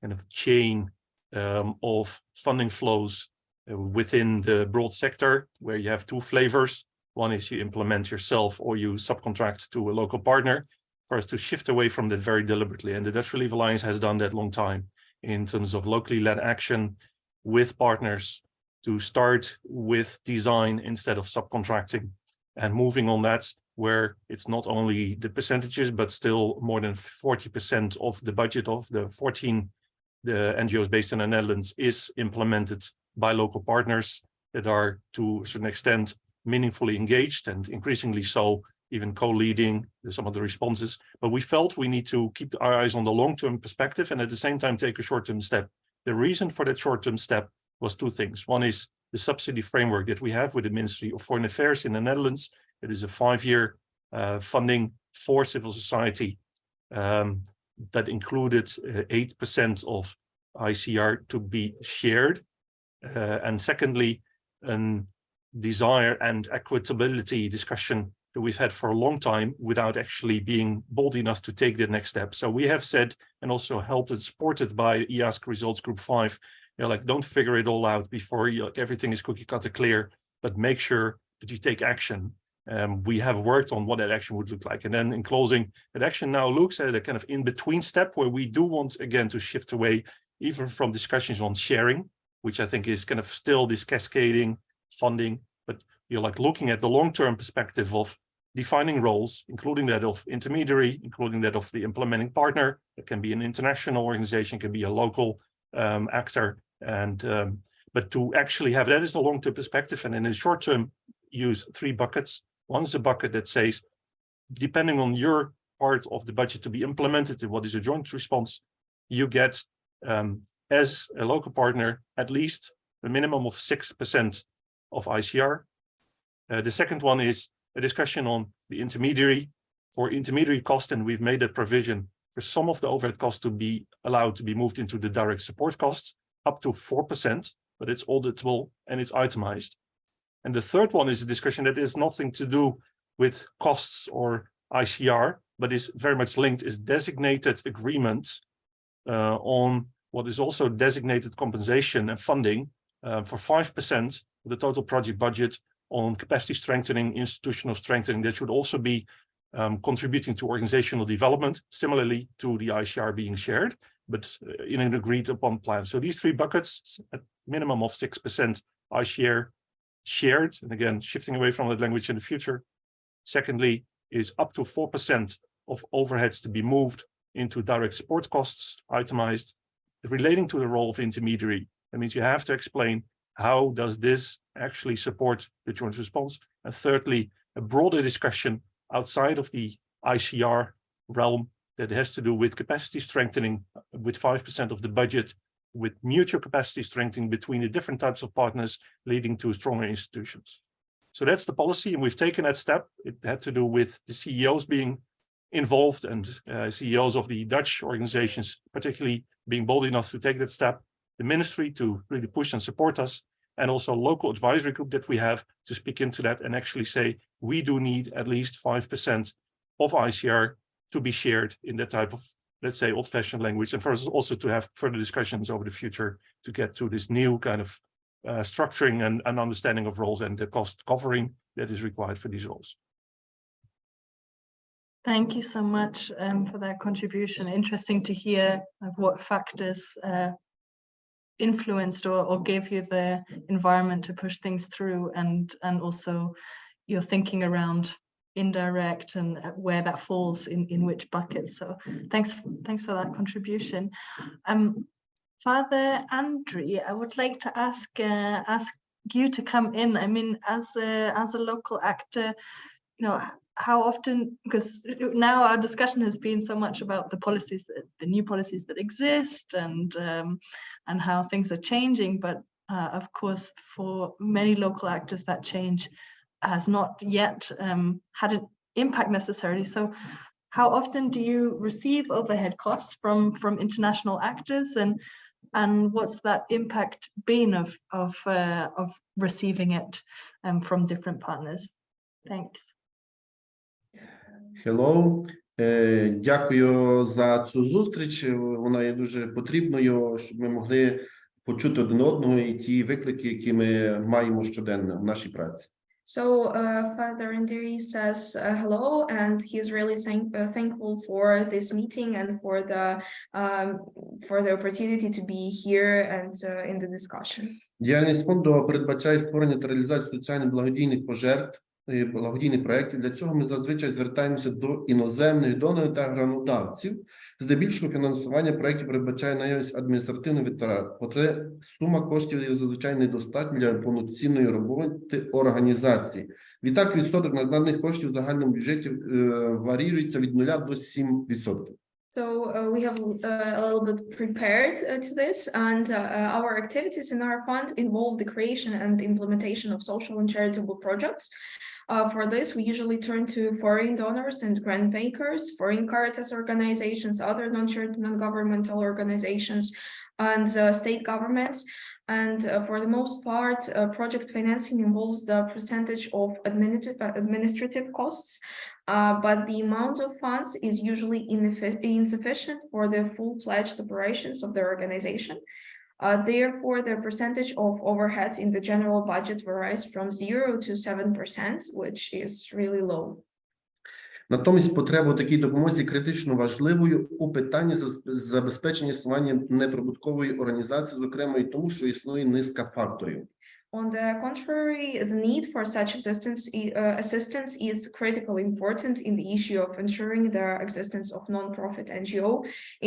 kind of chain of funding flows within the broad sector, where you have 2 flavors. One is you implement yourself or you subcontract to a local partner, for us to shift away from that very deliberately. And the Dutch Relief Alliance has done that long time in terms of locally led action with partners to start with design instead of subcontracting, and moving on that, where it's not only the percentages, but still more than 40% of the budget of the 14 NGOs based in the Netherlands is implemented by local partners that are to a certain extent meaningfully engaged, and increasingly so even co-leading some of the responses. But we felt we need to keep our eyes on the long-term perspective and at the same time take a short-term step. The reason for that short-term step was 2 things. One is the subsidy framework that we have with the Ministry of Foreign Affairs in the Netherlands. It is a 5-year funding for civil society that included 8% of ICR to be shared. And secondly, a desire and equitability discussion that we've had for a long time without actually being bold enough to take the next step. So we have said, and also helped and supported by EASC Results Group 5, don't figure it all out before everything is cookie cutter clear, but make sure that you take action. We have worked on what that action would look like. And then in closing, that action now looks at a kind of in-between step where we do want, again, to shift away even from discussions on sharing, which I think is kind of still this cascading funding, but looking at the long-term perspective of defining roles, including that of intermediary, including that of the implementing partner. It can be an international organization, can be a local actor, and but to actually have that as a long-term perspective, and in the short term use 3 buckets. One is a bucket that says, depending on your part of the budget to be implemented and what is a joint response, you get as a local partner at least a minimum of 6% of ICR. The second one is a discussion on the intermediary for intermediary cost, and we've made a provision for some of the overhead costs to be allowed to be moved into the direct support costs up to 4%, but it's auditable and it's itemized. And the third one is a discussion that has nothing to do with costs or ICR, but is very much linked, is designated agreements on what is also designated compensation and funding for 5% of the total project budget on capacity strengthening, institutional strengthening. That should also be contributing to organizational development, similarly to the ICR being shared, but in an agreed upon plan. So these 3 buckets, at minimum of 6% ICR shared, and again, shifting away from that language in the future. Secondly, is up to 4% of overheads to be moved into direct support costs, itemized, relating to the role of intermediary. That means you have to explain how does this actually support the joint response? And thirdly, a broader discussion outside of the ICR realm that has to do with capacity strengthening with 5% of the budget, with mutual capacity strengthening between the different types of partners, leading to stronger institutions. So that's the policy, and we've taken that step. It had to do with the CEOs being involved and CEOs of the Dutch organizations, particularly being bold enough to take that step, the ministry to really push and support us, and also a local advisory group that we have to speak into that and actually say, we do need at least 5% of ICR to be shared in that type of, let's say, old-fashioned language, and for us also to have further discussions over the future to get to this new kind of structuring and understanding of roles and the cost covering that is required for these roles. Thank you so much for that contribution. Interesting to hear what factors influenced or gave you the environment to push things through, and also your thinking around indirect and where that falls in which buckets. So thanks for that contribution. Father Andrew, I would like to ask you to come in. I mean, as a local actor, you know, how often, because now our discussion has been so much about the policies, the new policies that exist, and how things are changing, but of course for many local actors that change has not yet had an impact necessarily. So how often do you receive overhead costs from international actors, and what's that impact been of receiving it from different partners? Thanks. Hello. Дякую за цю зустріч. Вона є дуже потрібною, щоб ми могли почути один одного і ті виклики, які ми маємо щоденно в нашій праці. So Father Andrew says hello, and he's really thankful for this meeting and for the opportunity to be here and in the discussion. Діяльність фонду передбачає створення та реалізацію соціальних благодійних пожертв, благодійних проєктів. Для цього ми зазвичай звертаємося до іноземних донорів та грантодавців. Здебільшого фінансування проєктів передбачає наявність адміністративних витрат, проте сума коштів є зазвичай недостатня для повноцінної роботи організації. Відтак, відсоток наданих коштів в загальному бюджеті варіюється від 0 до 7%. So we have a little bit prepared to this, and our activities in our fund involve the creation and implementation of social and charitable projects. For this, we usually turn to foreign donors and grant makers, foreign Caritas organizations, other non-governmental organizations, and state governments. And for the most part, project financing involves the percentage of administrative costs, but the amount of funds is usually insufficient for the full-fledged operations of the organization. Therefore, the percentage of overheads in the general budget varies from 0 to 7%, which is really low. Натомість потреба у такій допомозі критично важливою у питанні забезпечення існування неприбуткової організації, зокрема і тому, що існує низка факторів. On the contrary, the need for such assistance is critically important in the issue of ensuring the existence of non-profit NGO,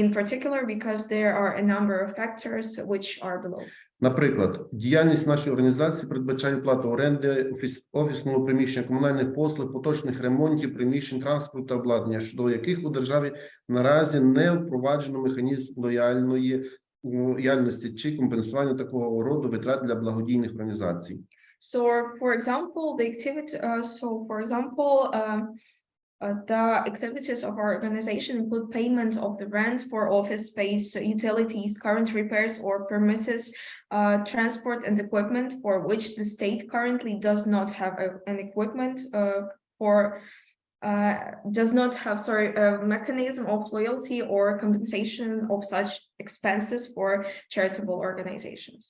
in particular because there are a number of factors which are below. Наприклад, діяльність нашої організації передбачає оплату оренди, офісного приміщення, комунальних послуг, поточних ремонтів, приміщень, транспорту та обладнання, щодо яких у державі наразі не впроваджено механізм лояльності чи компенсування такого роду витрат для благодійних організацій. So, for example, the activities of our organization include payment of the rent for office space, utilities, current repairs or premises, transport and equipment for which the state currently does not have a mechanism of loyalty or compensation of such expenses for charitable organizations.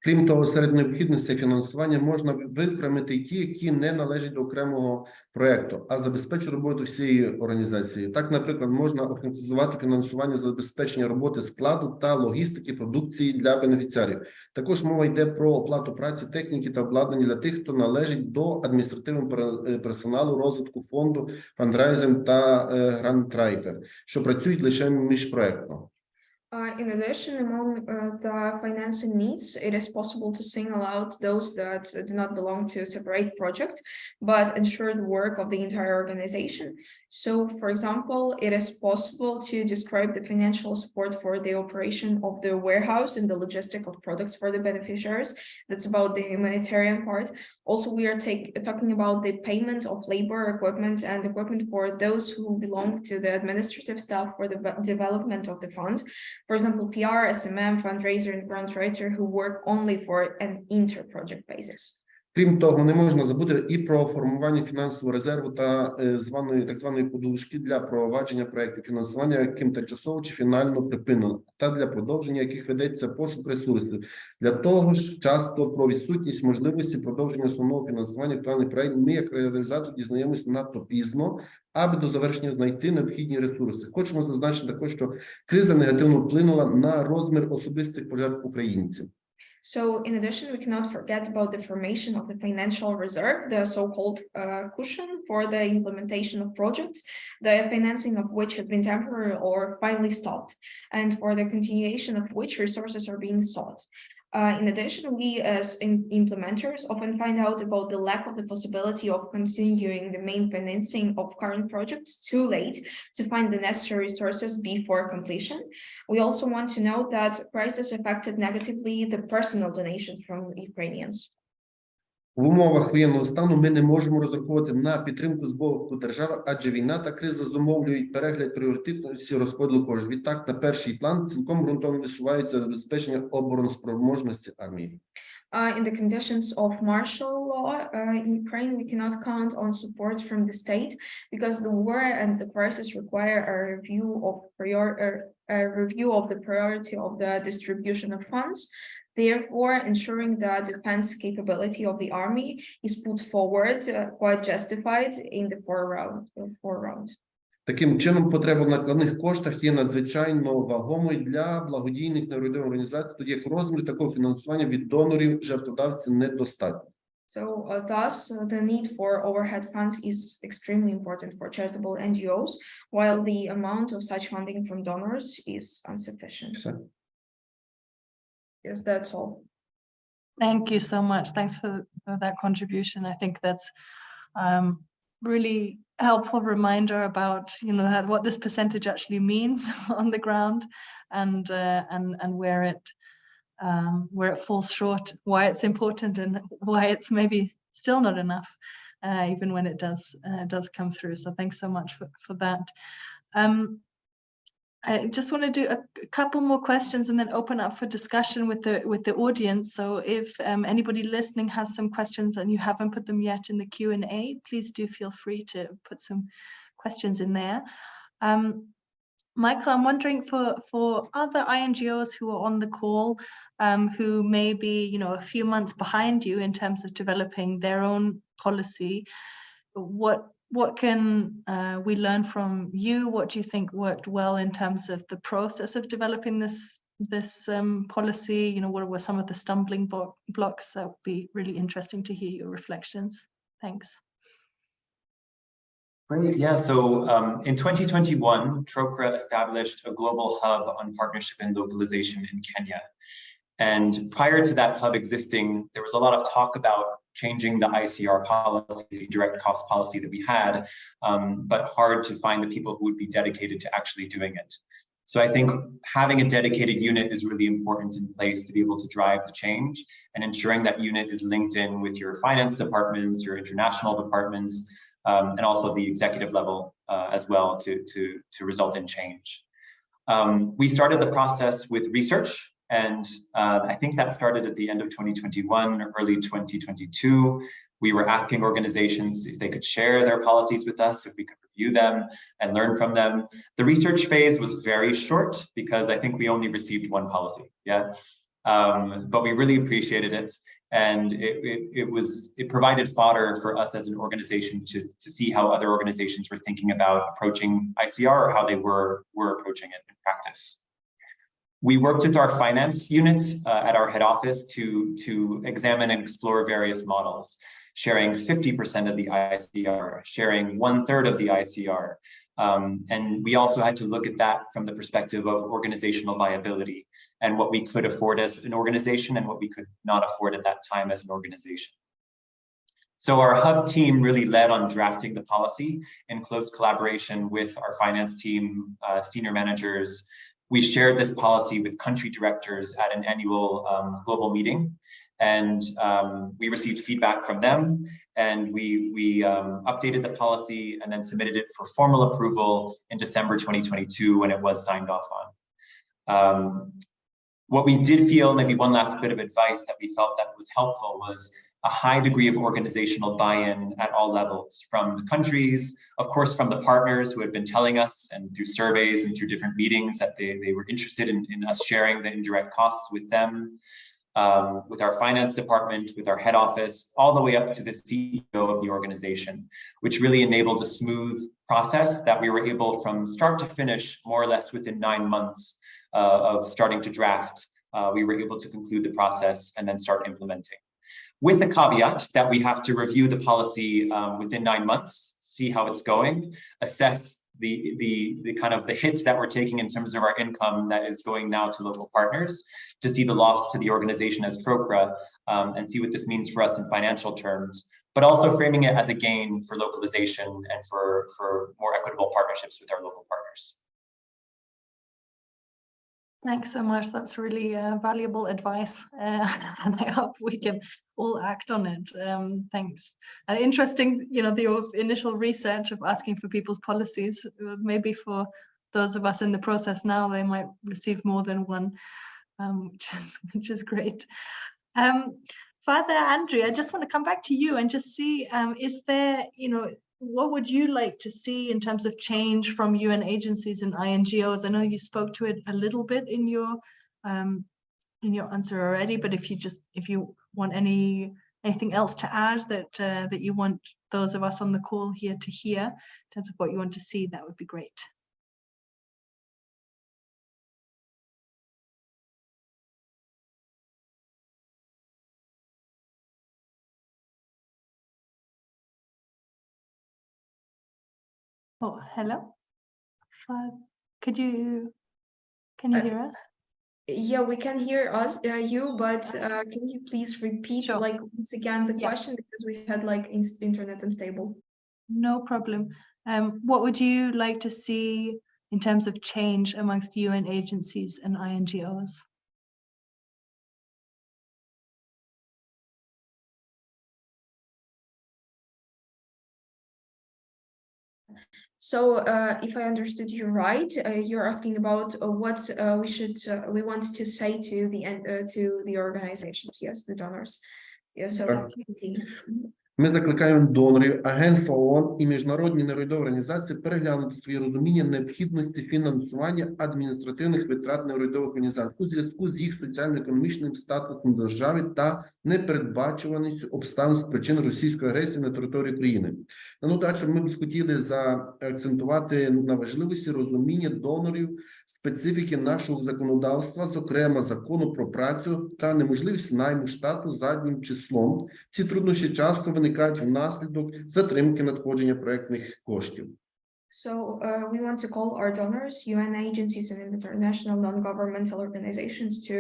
Крім того, серед необхідностей фінансування можна виокремити ті, які не належать до окремого проєкту, а забезпечують роботу всієї організації. Так, наприклад, можна організувати фінансування забезпечення роботи складу та логістики продукції для бенефіціарів. Також мова йде про оплату праці, техніки та обладнання для тих, хто належить до адміністративного персоналу, розвитку фонду, фандрайзинг та грантрайтер, що працюють лише міжпроєктно. In addition, among the financing needs, it is possible to single out those that do not belong to a separate project, but ensure the work of the entire organization. So, for example, it is possible to describe the financial support for the operation of the warehouse and the logistic of products for the beneficiaries. That's about the humanitarian part. Also, we are talking about the payment of labor, equipment, and equipment for those who belong to the administrative staff for the development of the fund. For example, PR, SMM, fundraiser, and grant writer who work only for an inter-project basis. Крім того, не можна забути і про формування фінансового резерву та так званої подушки для провадження проєктів фінансування, яким тимчасово чи фінально припинено, та для продовження яких ведеться пошук ресурсів. Для того ж, часто про відсутність можливості продовження основного фінансування актуальних проєктів ми, як реалізатор, дізнаємося надто пізно, аби до завершення знайти необхідні ресурси. Хочемо зазначити також, що криза негативно вплинула на розмір особистих пожертв українців. So, in addition, we cannot forget about the formation of the financial reserve, the so-called cushion for the implementation of projects, the financing of which has been temporary or finally stopped, and for the continuation of which resources are being sought. In addition, we as implementers often find out about the lack of the possibility of continuing the main financing of current projects too late to find the necessary resources before completion. We also want to note that crisis affected negatively the personal donations from Ukrainians. В умовах воєнного стану ми не можемо розраховувати на підтримку з боку держави, адже війна та криза зумовлюють перегляд пріоритетності розподілу коштів. Відтак, на перший план цілком ґрунтовно висувається забезпечення обороноспроможності армії. In the conditions of martial law in Ukraine, we cannot count on support from the state because the war and the crisis require a review of the priority of the distribution of funds. Therefore, ensuring the defense capability of the army is put forward, quite justified in the foreground. Таким чином, потреба в накладних коштах є надзвичайно вагомою для благодійних неурядових організацій, тоді як розмір такого фінансування від донорів жертводавців недостатньо. So, thus, the need for overhead funds is extremely important for charitable NGOs, while the amount of such funding from donors is insufficient. Все. Yes, that's all. Thank you so much. Thanks for that contribution. I think that's really helpful reminder about what this percentage actually means on the ground and where it falls short, why it's important, and why it's maybe still not enough, even when it does come through. So thanks so much for that. I just want to do a couple more questions and then open up for discussion with the audience. So if anybody listening has some questions and you haven't put them yet in the Q&A, please do feel free to put some questions in there. Michael, I'm wondering for other INGOs who are on the call, who may be a few months behind you in terms of developing their own policy, what can we learn from you? What do you think worked well in terms of the process of developing this policy? What were some of the stumbling blocks? That would be really interesting to hear your reflections. Thanks. Great. Yeah. So in 2021, TROCRA established a global hub on partnership and localization in Kenya. And prior to that hub existing, there was a lot of talk about changing the ICR policy, the direct cost policy that we had, but hard to find the people who would be dedicated to actually doing it. So I think having a dedicated unit is really important in place to be able to drive the change, and ensuring that unit is linked in with your finance departments, your international departments, and also the executive level as well to result in change. We started the process with research. And I think that started at the end of 2021 or early 2022. We were asking organizations if they could share their policies with us, if we could review them and learn from them. The research phase was very short because I think we only received one policy, but we really appreciated it. And it provided fodder for us as an organization to see how other organizations were thinking about approaching ICR or how they were approaching it in practice. We worked with our finance unit at our head office to examine and explore various models, sharing 50% of the ICR, sharing 1/3 of the ICR, And we also had to look at that from the perspective of organizational viability and what we could afford as an organization and what we could not afford at that time as an organization. So our hub team really led on drafting the policy in close collaboration with our finance team, senior managers. We shared this policy with country directors at an annual global meeting, and we received feedback from them, and we updated the policy and then submitted it for formal approval in December 2022 when it was signed off on. What we did feel, maybe one last bit of advice that we felt that was helpful, was a high degree of organizational buy-in at all levels, from the countries, of course, from the partners who had been telling us and through surveys and through different meetings that they were interested in us sharing the indirect costs with them, with our finance department, with our head office, all the way up to the CEO of the organization, which really enabled a smooth process that we were able, from start to finish, more or less within 9 months of starting to draft, we were able to conclude the process and then start implementing. With the caveat that we have to review the policy within 9 months, see how it's going, assess the kind of the hits that we're taking in terms of our income that is going now to local partners, to see the loss to the organization as TROCRA, and see what this means for us in financial terms, but also framing it as a gain for localization and for more equitable partnerships with our local partners. Thanks so much. That's really valuable advice, and I hope we can all act on it. Thanks. Interesting, you know, the initial research of asking for people's policies. Maybe for those of us in the process now, they might receive more than one, which is great. Father Andrew, I just want to come back to you and just see, is there, you know, what would you like to see in terms of change from UN agencies and INGOs? I know you spoke to it a little bit in your answer already, but if you want anything else to add that you want those of us on the call here to hear in terms of what you want to see, that would be great. Oh, hello. Can you hear us? Yeah, we can hear us, you, but can you please repeat, Sure. like, once again the question, because we had like internet unstable. No problem. What would you like to see in terms of change amongst UN agencies and INGOs? So if I understood you right, you're asking about what we want to say to the organizations, yes, the donors. Yes, so Ми закликаємо донорів, агентства ООН і міжнародні неурядові організації переглянути свої розуміння необхідності фінансування адміністративних витрат неурядових організацій у зв'язку з їх соціально-економічним статусом держави та непередбачуваністю обставин з причин російської агресії на території країни. На додачу ми б хотіли заакцентувати на важливості розуміння донорів специфіки нашого законодавства, зокрема закону про працю та неможливість найму штату заднім числом. Ці труднощі часто виникають внаслідок затримки надходження проектних коштів. So we want to call our donors, UN agencies and international non-governmental organizations, to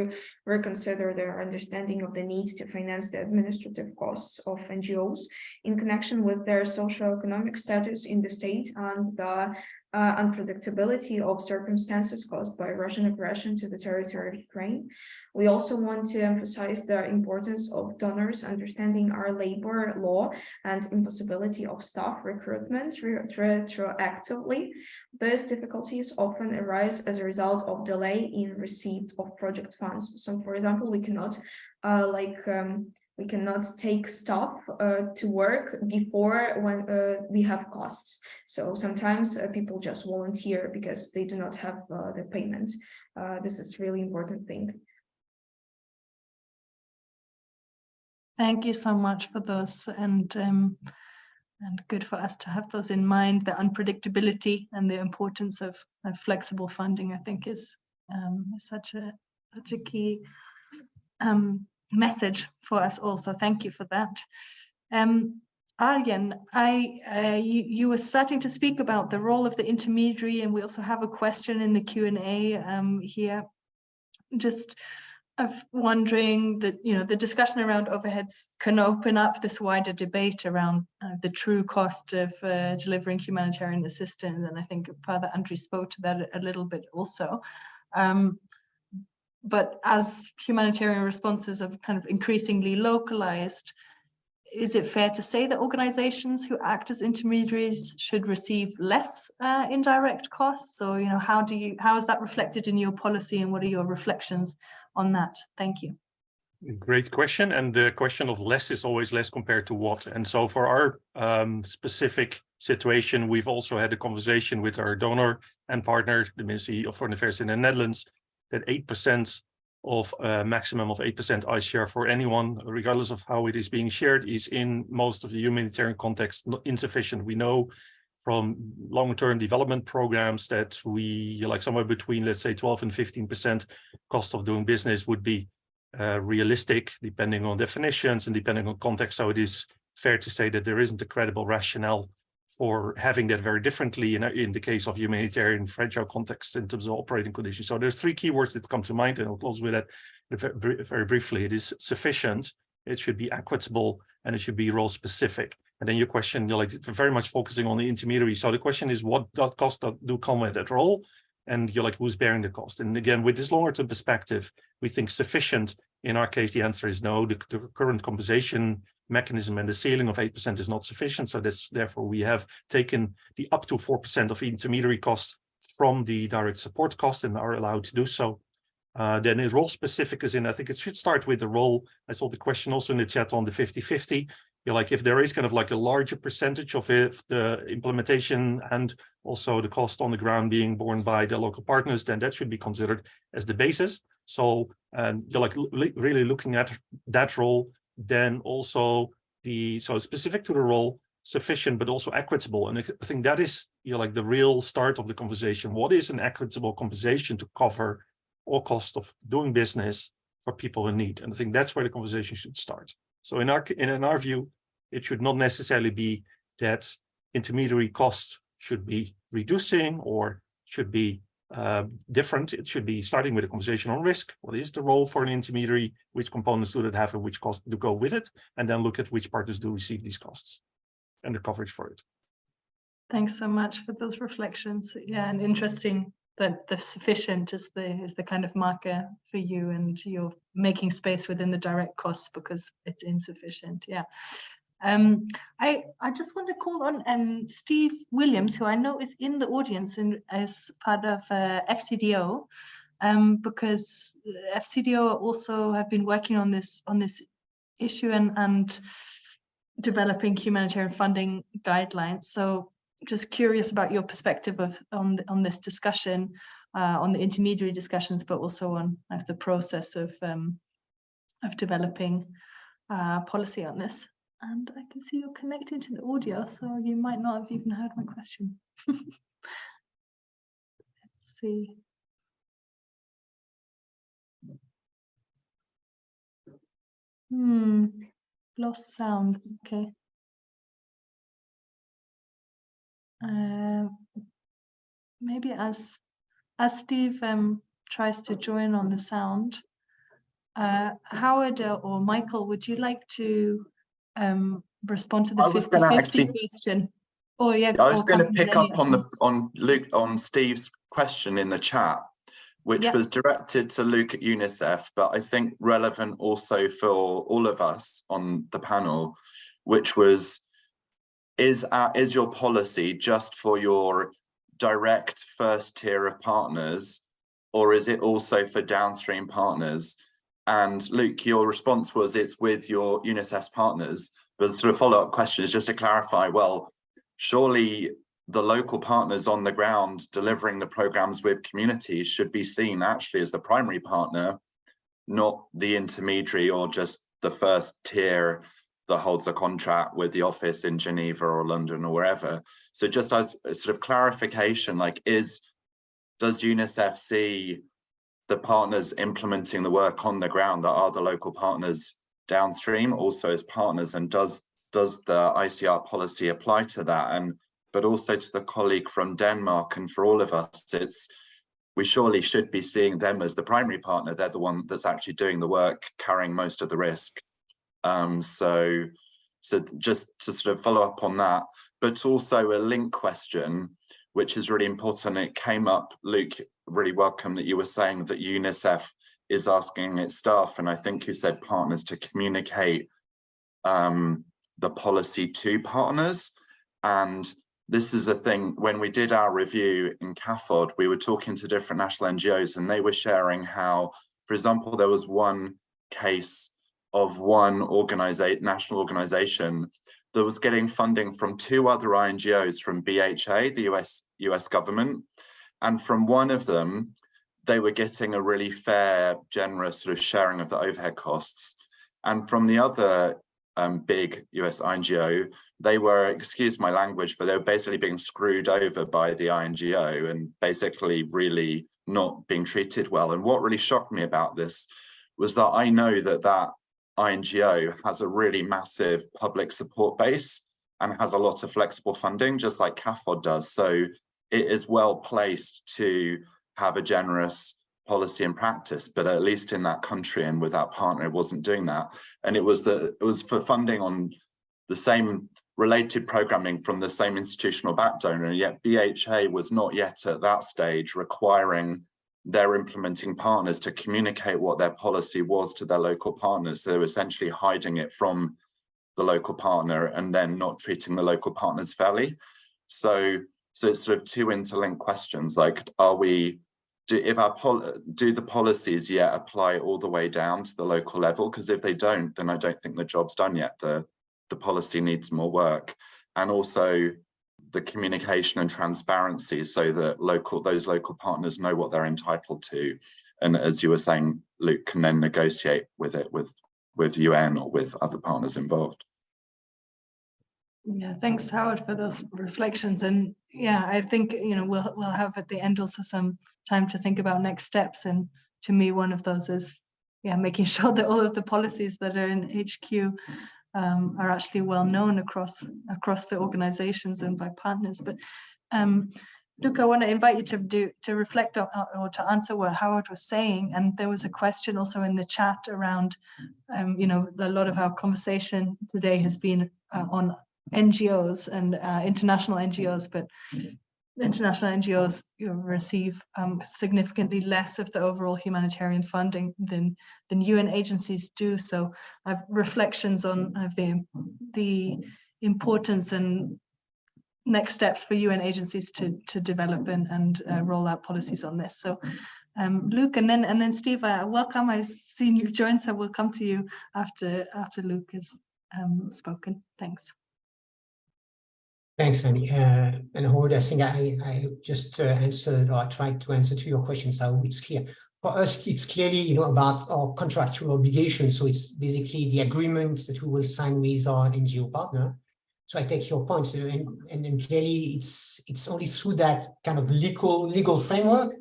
reconsider their understanding of the need to finance the administrative costs of NGOs in connection with their socio-economic status in the state and the unpredictability of circumstances caused by Russian aggression to the territory of Ukraine. We also want to emphasize the importance of donors understanding our labor law and impossibility of staff recruitment retroactively. Those difficulties often arise as a result of delay in receipt of project funds. So, for example, we cannot we cannot take staff to work before when we have costs. So sometimes people just volunteer because they do not have the payment. This is really important thing. Thank you so much for those, and good for us to have those in mind. The unpredictability and the importance of flexible funding, I think, is such a key message for us also. Thank you for that. Arjen, you were starting to speak about the role of the intermediary, and we also have a question in the Q&A here. Just of wondering that, you know, the discussion around overheads can open up this wider debate around the true cost of delivering humanitarian assistance, and I think Father Andri spoke to that a little bit also. But as humanitarian responses are kind of increasingly localized, is it fair to say that organizations who act as intermediaries should receive less indirect costs? Or, you know, how is that reflected in your policy, and what are your reflections on that? Thank you. Great question. And the question of less is always less compared to what. And so for our specific situation, we've also had a conversation with our donor and partner, the Ministry of Foreign Affairs in the Netherlands, that 8% of maximum of 8% ICR for anyone, regardless of how it is being shared, is in most of the humanitarian context insufficient. We know from long-term development programs that we, like somewhere between, let's say, 12 and 15% cost of doing business would be realistic, depending on definitions and depending on context. So it is fair to say that there isn't a credible rationale for having that very differently in the case of humanitarian fragile context in terms of operating conditions. So there's three keywords that come to mind, and I'll close with that very briefly. It is sufficient, it should be equitable, and it should be role specific. And then your question, you're like very much focusing on the intermediary. So the question is, what costs do come with that role? And you're like, who's bearing the cost? And again, with this longer term perspective, we think sufficient. In our case, the answer is no. The current compensation mechanism and the ceiling of 8% is not sufficient. So that's therefore we have taken the up to 4% of intermediary costs from the direct support cost and are allowed to do so. Then a role specific is in, I think it should start with the role. I saw the question also in the chat on the 50-50. You're like, if there is kind of like a larger percentage of it, the implementation and also the cost on the ground being borne by the local partners, then that should be considered as the basis. So you're like really looking at that role, then also so specific to the role, sufficient, but also equitable. And I think that is, you're like the real start of the conversation. What is an equitable compensation to cover all cost of doing business for people in need? And I think that's where the conversation should start. So in our view, it should not necessarily be that intermediary costs should be reducing or should be different. It should be starting with a conversation on risk. What is the role for an intermediary? Which components do it have and which costs do go with it? And then look at which partners do receive these costs and the coverage for it. Thanks so much for those reflections. Yeah, and interesting that the sufficient is the kind of marker for you, and you're making space within the direct costs because it's insufficient. Yeah. I just want to call on Steve Williams, who I know is in the audience and as part of FCDO, because FCDO also have been working on this issue and developing humanitarian funding guidelines. So just curious about your perspective on this discussion, on the intermediary discussions, but also on the process of developing policy on this. And I can see you're connected to the audio, so you might not have even heard my question. Let's see. Lost sound. Okay. Maybe as Steve tries to join on the sound, Howard or Michael, would you like to respond to the 50-50 question? Oh yeah. I was going to pick up on Steve's question in the chat, which was directed to Luke at UNICEF, but I think relevant also for all of us on the panel, which was, is your policy just for your direct first tier of partners, or is it also for downstream partners? And Luke, your response was it's with your UNICEF's partners, but the sort of follow-up question is just to clarify, well, surely the local partners on the ground delivering the programs with communities should be seen actually as the primary partner, not the intermediary or just the first tier that holds a contract with the office in Geneva or London or wherever. So just as a sort of clarification, like does UNICEF see the partners implementing the work on the ground that are the local partners downstream also as partners, and does does the ICR policy apply to that? And but also to the colleague from Denmark, and for all of us, we surely should be seeing them as the primary partner. They're the one that's actually doing the work, carrying most of the risk. So just to sort of follow up on that, but also a link question, which is really important. It came up, Luke, really welcome that you were saying that UNICEF is asking its staff, and I think you said partners, to communicate the policy to partners. And this is a thing, when we did our review in CAFOD, we were talking to different national NGOs, and they were sharing how, for example, there was one case of one national organization that was getting funding from 2 other INGOs from BHA, the US government. And from one of them, they were getting a really fair, generous sort of sharing of the overhead costs. And from the other big US INGO, they were, excuse my language, but they were basically being screwed over by the INGO and basically really not being treated well. And what really shocked me about this was that I know that INGO has a really massive public support base and has a lot of flexible funding, just like CAFOD does. So it is well placed to have a generous policy and practice, but at least in that country and with that partner, it wasn't doing that. And it was for funding on the same related programming from the same institutional back donor, and yet BHA was not yet at that stage requiring their implementing partners to communicate what their policy was to their local partners. So they were essentially hiding it from the local partner and then not treating the local partners fairly. So it's sort of 2 interlinked questions, like, do the policies yet apply all the way down to the local level? Because if they don't, then I don't think the job's done yet. The policy needs more work. And also the communication and transparency, so that those local partners know what they're entitled to. And as you were saying, Luke, can then negotiate with it with UN or with other partners involved. Yeah, thanks, Howard, for those reflections. And yeah, I think, we'll have at the end also some time to think about next steps. And to me, one of those is, making sure that all of the policies that are in HQ are actually well known across the organizations and by partners. But Luke, I want to invite you to reflect on or to answer what Howard was saying. And there was a question also in the chat around, a lot of our conversation today has been on NGOs and international NGOs, but international NGOs receive significantly less of the overall humanitarian funding than UN agencies do. So I have reflections on the importance and next steps for UN agencies to develop and roll out policies on this. So Luke, and then Steve, welcome. I've seen you've joined, so we'll come to you after Luke has spoken. Thanks. Thanks, Annie. And Howard, I think I just answered, or I tried to answer to your question, so it's clear. For us, it's clearly about our contractual obligations. So it's basically the agreement that we will sign with our NGO partner. So I take your point, and then clearly it's only through that kind of legal framework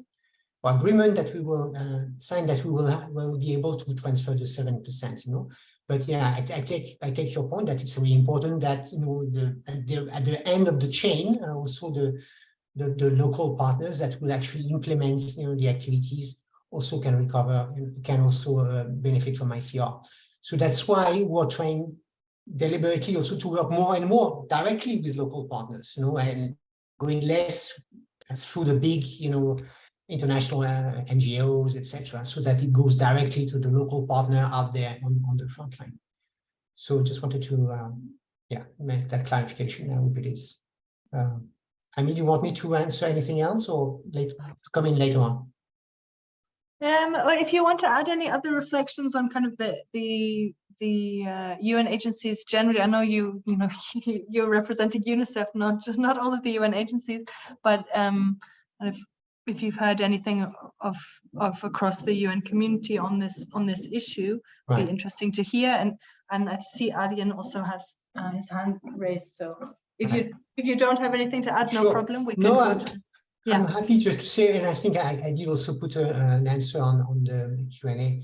or agreement that we will sign that we will be able to transfer the 7%. But yeah, I take your point that it's really important that at the end of the chain, also the local partners that will actually implement the activities also can recover and can also benefit from ICR. So that's why we're trying deliberately also to work more and more directly with local partners, and going less through the big, international NGOs, etc., so that it goes directly to the local partner out there on the front line. So just wanted to make that clarification. I hope it is. I mean, do you want me to answer anything else or come in later on? If you want to add any other reflections on kind of the UN agencies generally, I know you're representing UNICEF, not all of the UN agencies, but if you've heard anything of across the UN community on this issue, right. It'd be interesting to hear. And I see Adrian also has his hand raised. So if you don't have anything to add, Sure. No problem. We can go to. Yeah. I'm happy just to say, and I think I did also put an answer on the Q&A,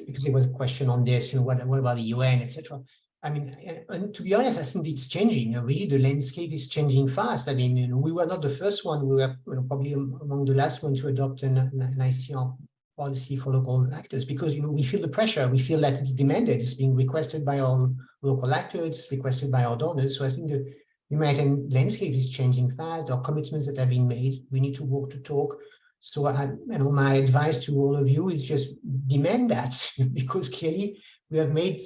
because there was a question on this, what about the UN, etc. I mean, and to be honest, I think it's changing. Really, the landscape is changing fast. I mean, we were not the first one. We were probably among the last one to adopt an ICR policy for local actors, because we feel the pressure. We feel that it's demanded. It's being requested by our local actors, requested by our donors. So I think the humanitarian landscape is changing fast. There are commitments that have been made. We need to walk the talk. So my advice to all of you is just demand that, because clearly we have made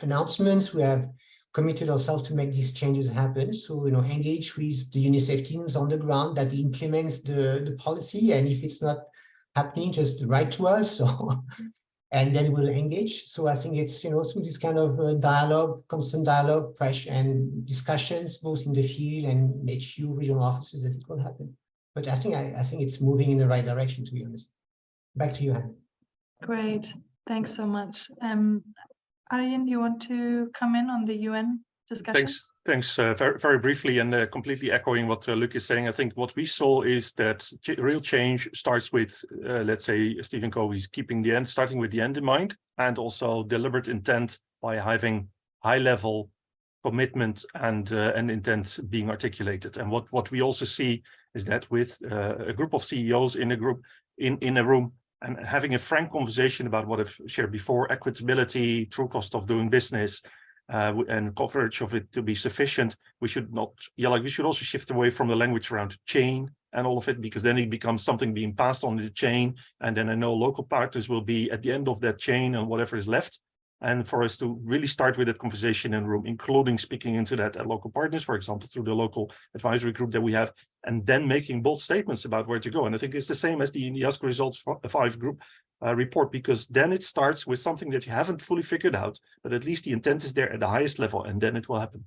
announcements. We have committed ourselves to make these changes happen. So engage with the UNICEF teams on the ground that implements the policy. And if it's not happening, just write to us, and then we'll engage. So I think it's through this kind of dialogue, constant dialogue, pressure, and discussions, both in the field and HU regional offices, that it will happen. But I think it's moving in the right direction, to be honest. Back to you, Hannah. Great, thanks so much. Arjen, you want to come in on the UN discussion? Thanks. Very briefly, and completely echoing what Luc is saying. I think what we saw is that real change starts with, let's say, Stephen Covey's keeping the end, starting with the end in mind, and also deliberate intent by having high-level commitment and intent being articulated. And what we also see is that with a group of CEOs in a group in a room, and having a frank conversation about what I've shared before, equitability, true cost of doing business, and coverage of it to be sufficient, we should not, we should also shift away from the language around chain and all of it, because then it becomes something being passed on the chain, and then I know local partners will be at the end of that chain and whatever is left. And for us to really start with that conversation in the room, including speaking into that at local partners, for example, through the local advisory group that we have, and then making bold statements about where to go. And I think it's the same as the INGOs results 5 group report, because then it starts with something that you haven't fully figured out, but at least the intent is there at the highest level, and then it will happen.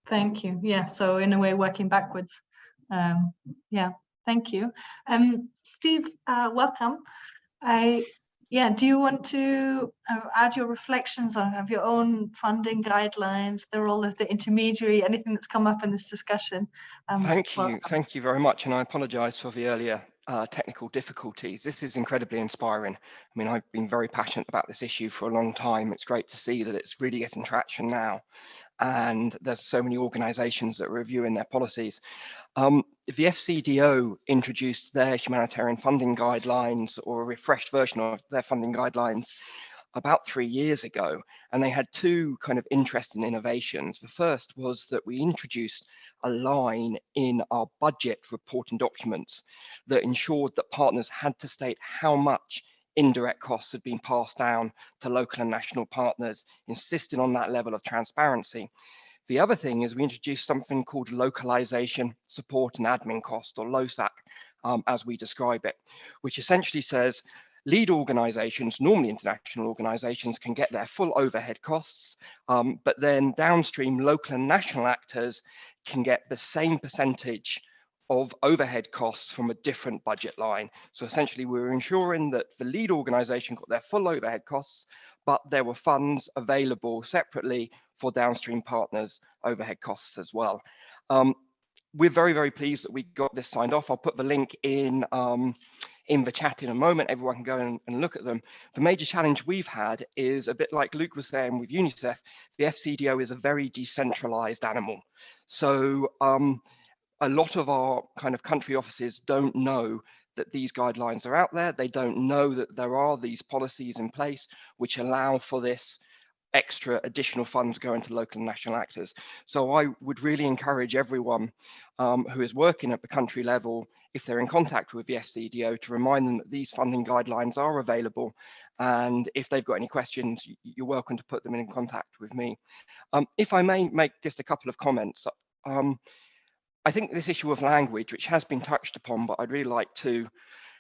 Thank you. Yeah, so in a way, working backwards. Yeah, thank you. Steve, welcome. Do you want to add your reflections on your own funding guidelines, the role of the intermediary, anything that's come up in this discussion? Thank you very much, and I apologise for the earlier technical difficulties. This is incredibly inspiring. I mean, I've been very passionate about this issue for a long time. It's great to see that it's really getting traction now, and there's so many organisations that are reviewing their policies. The FCDO introduced their humanitarian funding guidelines, or a refreshed version of their funding guidelines, about 3 years ago, and they had 2 kind of interesting innovations. The first was that we introduced a line in our budget reporting documents that ensured that partners had to state how much indirect costs had been passed down to local and national partners, insisting on that level of transparency. The other thing is we introduced something called localization, support and admin cost, or LOSAC, as we describe it, which essentially says lead organizations, normally international organizations, can get their full overhead costs, but then downstream local and national actors can get the same percentage of overhead costs from a different budget line. So essentially we're ensuring that the lead organization got their full overhead costs, but there were funds available separately for downstream partners' overhead costs as well. We're very, very pleased that we got this signed off. I'll put the link in the chat in a moment. Everyone can go and look at them. The major challenge we've had is a bit like Luc was saying with UNICEF. The FCDO is a very decentralized animal. So a lot of our kind of country offices don't know that these guidelines are out there. They don't know that there are these policies in place which allow for this extra additional funds going to local and national actors. So I would really encourage everyone who is working at the country level, if they're in contact with the FCDO, to remind them that these funding guidelines are available. And if they've got any questions, you're welcome to put them in contact with me. If I may make just a couple of comments. I think this issue of language, which has been touched upon, but I'd really like to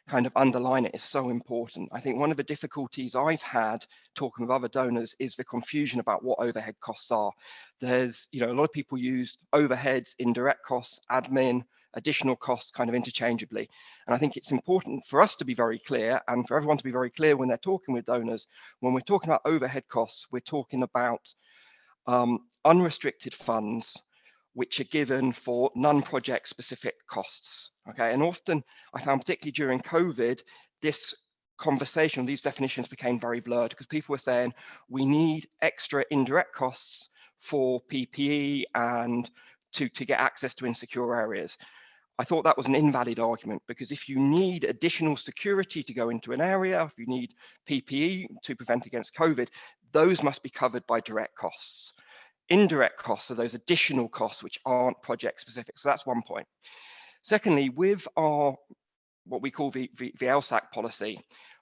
kind of underline it, is so important. I think one of the difficulties I've had talking with other donors is the confusion about what overhead costs are. There's, a lot of people use overheads, indirect costs, admin, additional costs kind of interchangeably. And I think it's important for us to be very clear, and for everyone to be very clear when they're talking with donors. When we're talking about overhead costs, we're talking about unrestricted funds which are given for non-project specific costs. Okay, and often I found, particularly during COVID, this conversation, these definitions became very blurred because people were saying we need extra indirect costs for PPE and to get access to insecure areas. I thought that was an invalid argument, because if you need additional security to go into an area, if you need PPE to prevent against COVID, those must be covered by direct costs. Indirect costs are those additional costs which aren't project specific. So that's one point. Secondly, with our what we call the LSAC policy,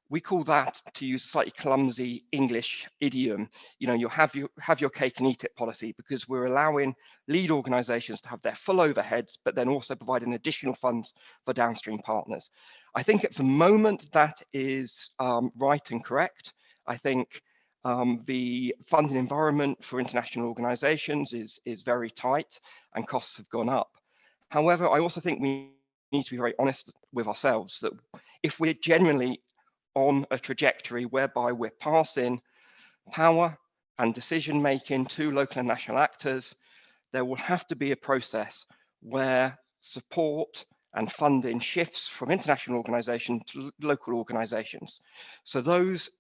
we call that, to use a slightly clumsy English idiom, you know, you have your cake and eat it policy, because we're allowing lead organizations to have their full overheads, but then also providing additional funds for downstream partners. I think at the moment that is right and correct. I think the funding environment for international organizations is very tight and costs have gone up. However, I also think we need to be very honest with ourselves that if we're genuinely on a trajectory whereby we're passing power and decision making to local and national actors, there will have to be a process where support and funding shifts from international organizations to local organizations. So those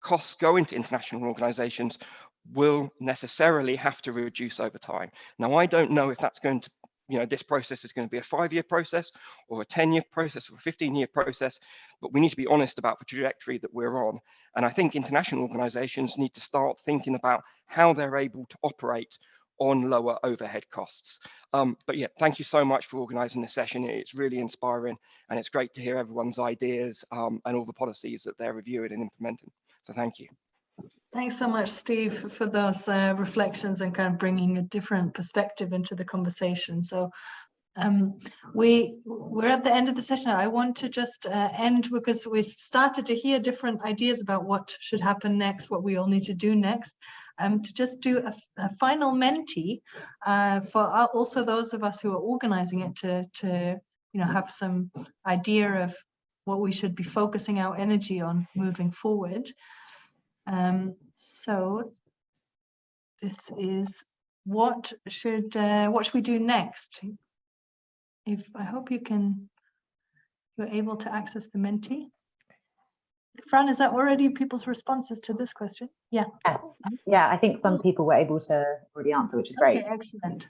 costs going to international organizations will necessarily have to reduce over time. Now, I don't know if that's going to, you know, this process is going to be a 5-year process or a 10-year process or a 15-year process, but we need to be honest about the trajectory that we're on. And I think international organizations need to start thinking about how they're able to operate on lower overhead costs. But yeah, thank you so much for organizing this session. It's really inspiring, and it's great to hear everyone's ideas and all the policies that they're reviewing and implementing. So thank you. Thanks so much, Steve, for those reflections and kind of bringing a different perspective into the conversation. So we're at the end of the session. I want to just end, because we've started to hear different ideas about what should happen next, what we all need to do next, to just do a final Menti for also those of us who are organizing it to you know, have some idea of what we should be focusing our energy on moving forward. So this is what should we do next? I hope you're able to access the Menti. Fran, is that already people's responses to this question? Yeah. Yes. Yeah, I think some people were able to already answer, which is great. Okay, excellent.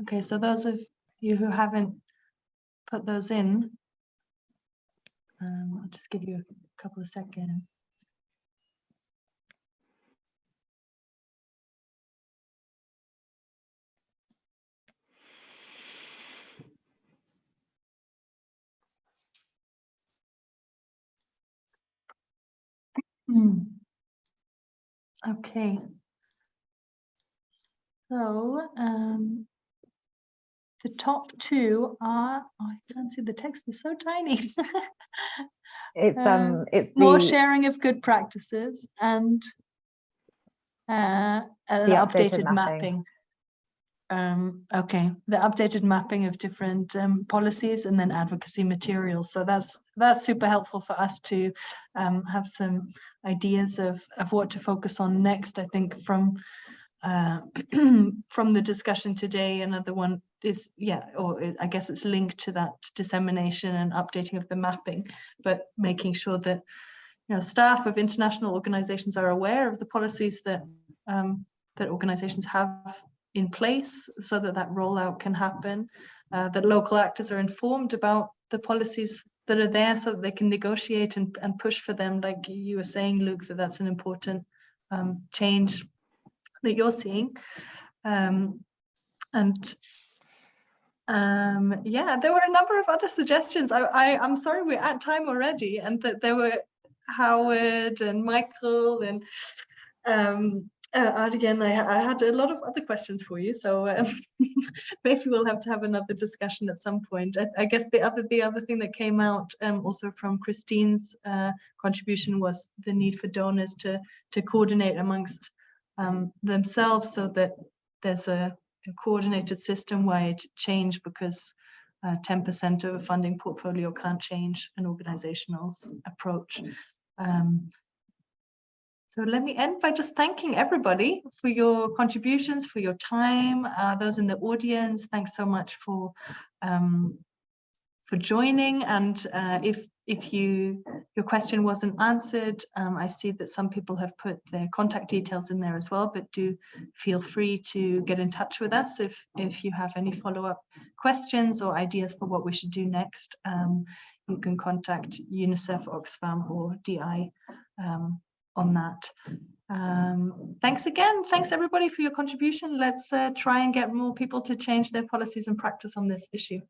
Okay, so those of you who haven't put those in, I'll just give you a couple of seconds. Okay. So the top two are, oh, I can't see, the text is so tiny. It's more sharing of good practices and an updated mapping. Okay, the updated mapping of different policies and then advocacy materials. So that's super helpful for us to have some ideas of what to focus on next. I think from the discussion today, another one is, yeah, or I guess it's linked to that dissemination and updating of the mapping, but making sure that, you know, staff of international organizations are aware of the policies that that organizations have in place, so that that rollout can happen, that local actors are informed about the policies that are there, so that they can negotiate and push for them, like you were saying, Luke, that's an important change that you're seeing. Yeah, there were a number of other suggestions. I'm sorry we're at time already, and that there were Howard and Michael and again, I had a lot of other questions for you, so maybe we'll have to have another discussion at some point. I guess the other thing that came out also from Christine's contribution was the need for donors to coordinate amongst themselves, so that there's a coordinated system-wide change, because 10% of a funding portfolio can't change an organizational's approach. So let me end by just thanking everybody for your contributions, for your time. Those in the audience, thanks so much for joining. And if your question wasn't answered, I see that some people have put their contact details in there as well, but do feel free to get in touch with us if you have any follow-up questions or ideas for what we should do next. You can contact UNICEF, Oxfam or DI on that. Thanks again. Thanks everybody for your contribution. Let's try and get more people to change their policies and practice on this issue.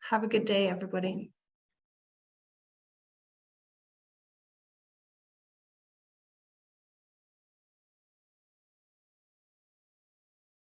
Have a good day, everybody.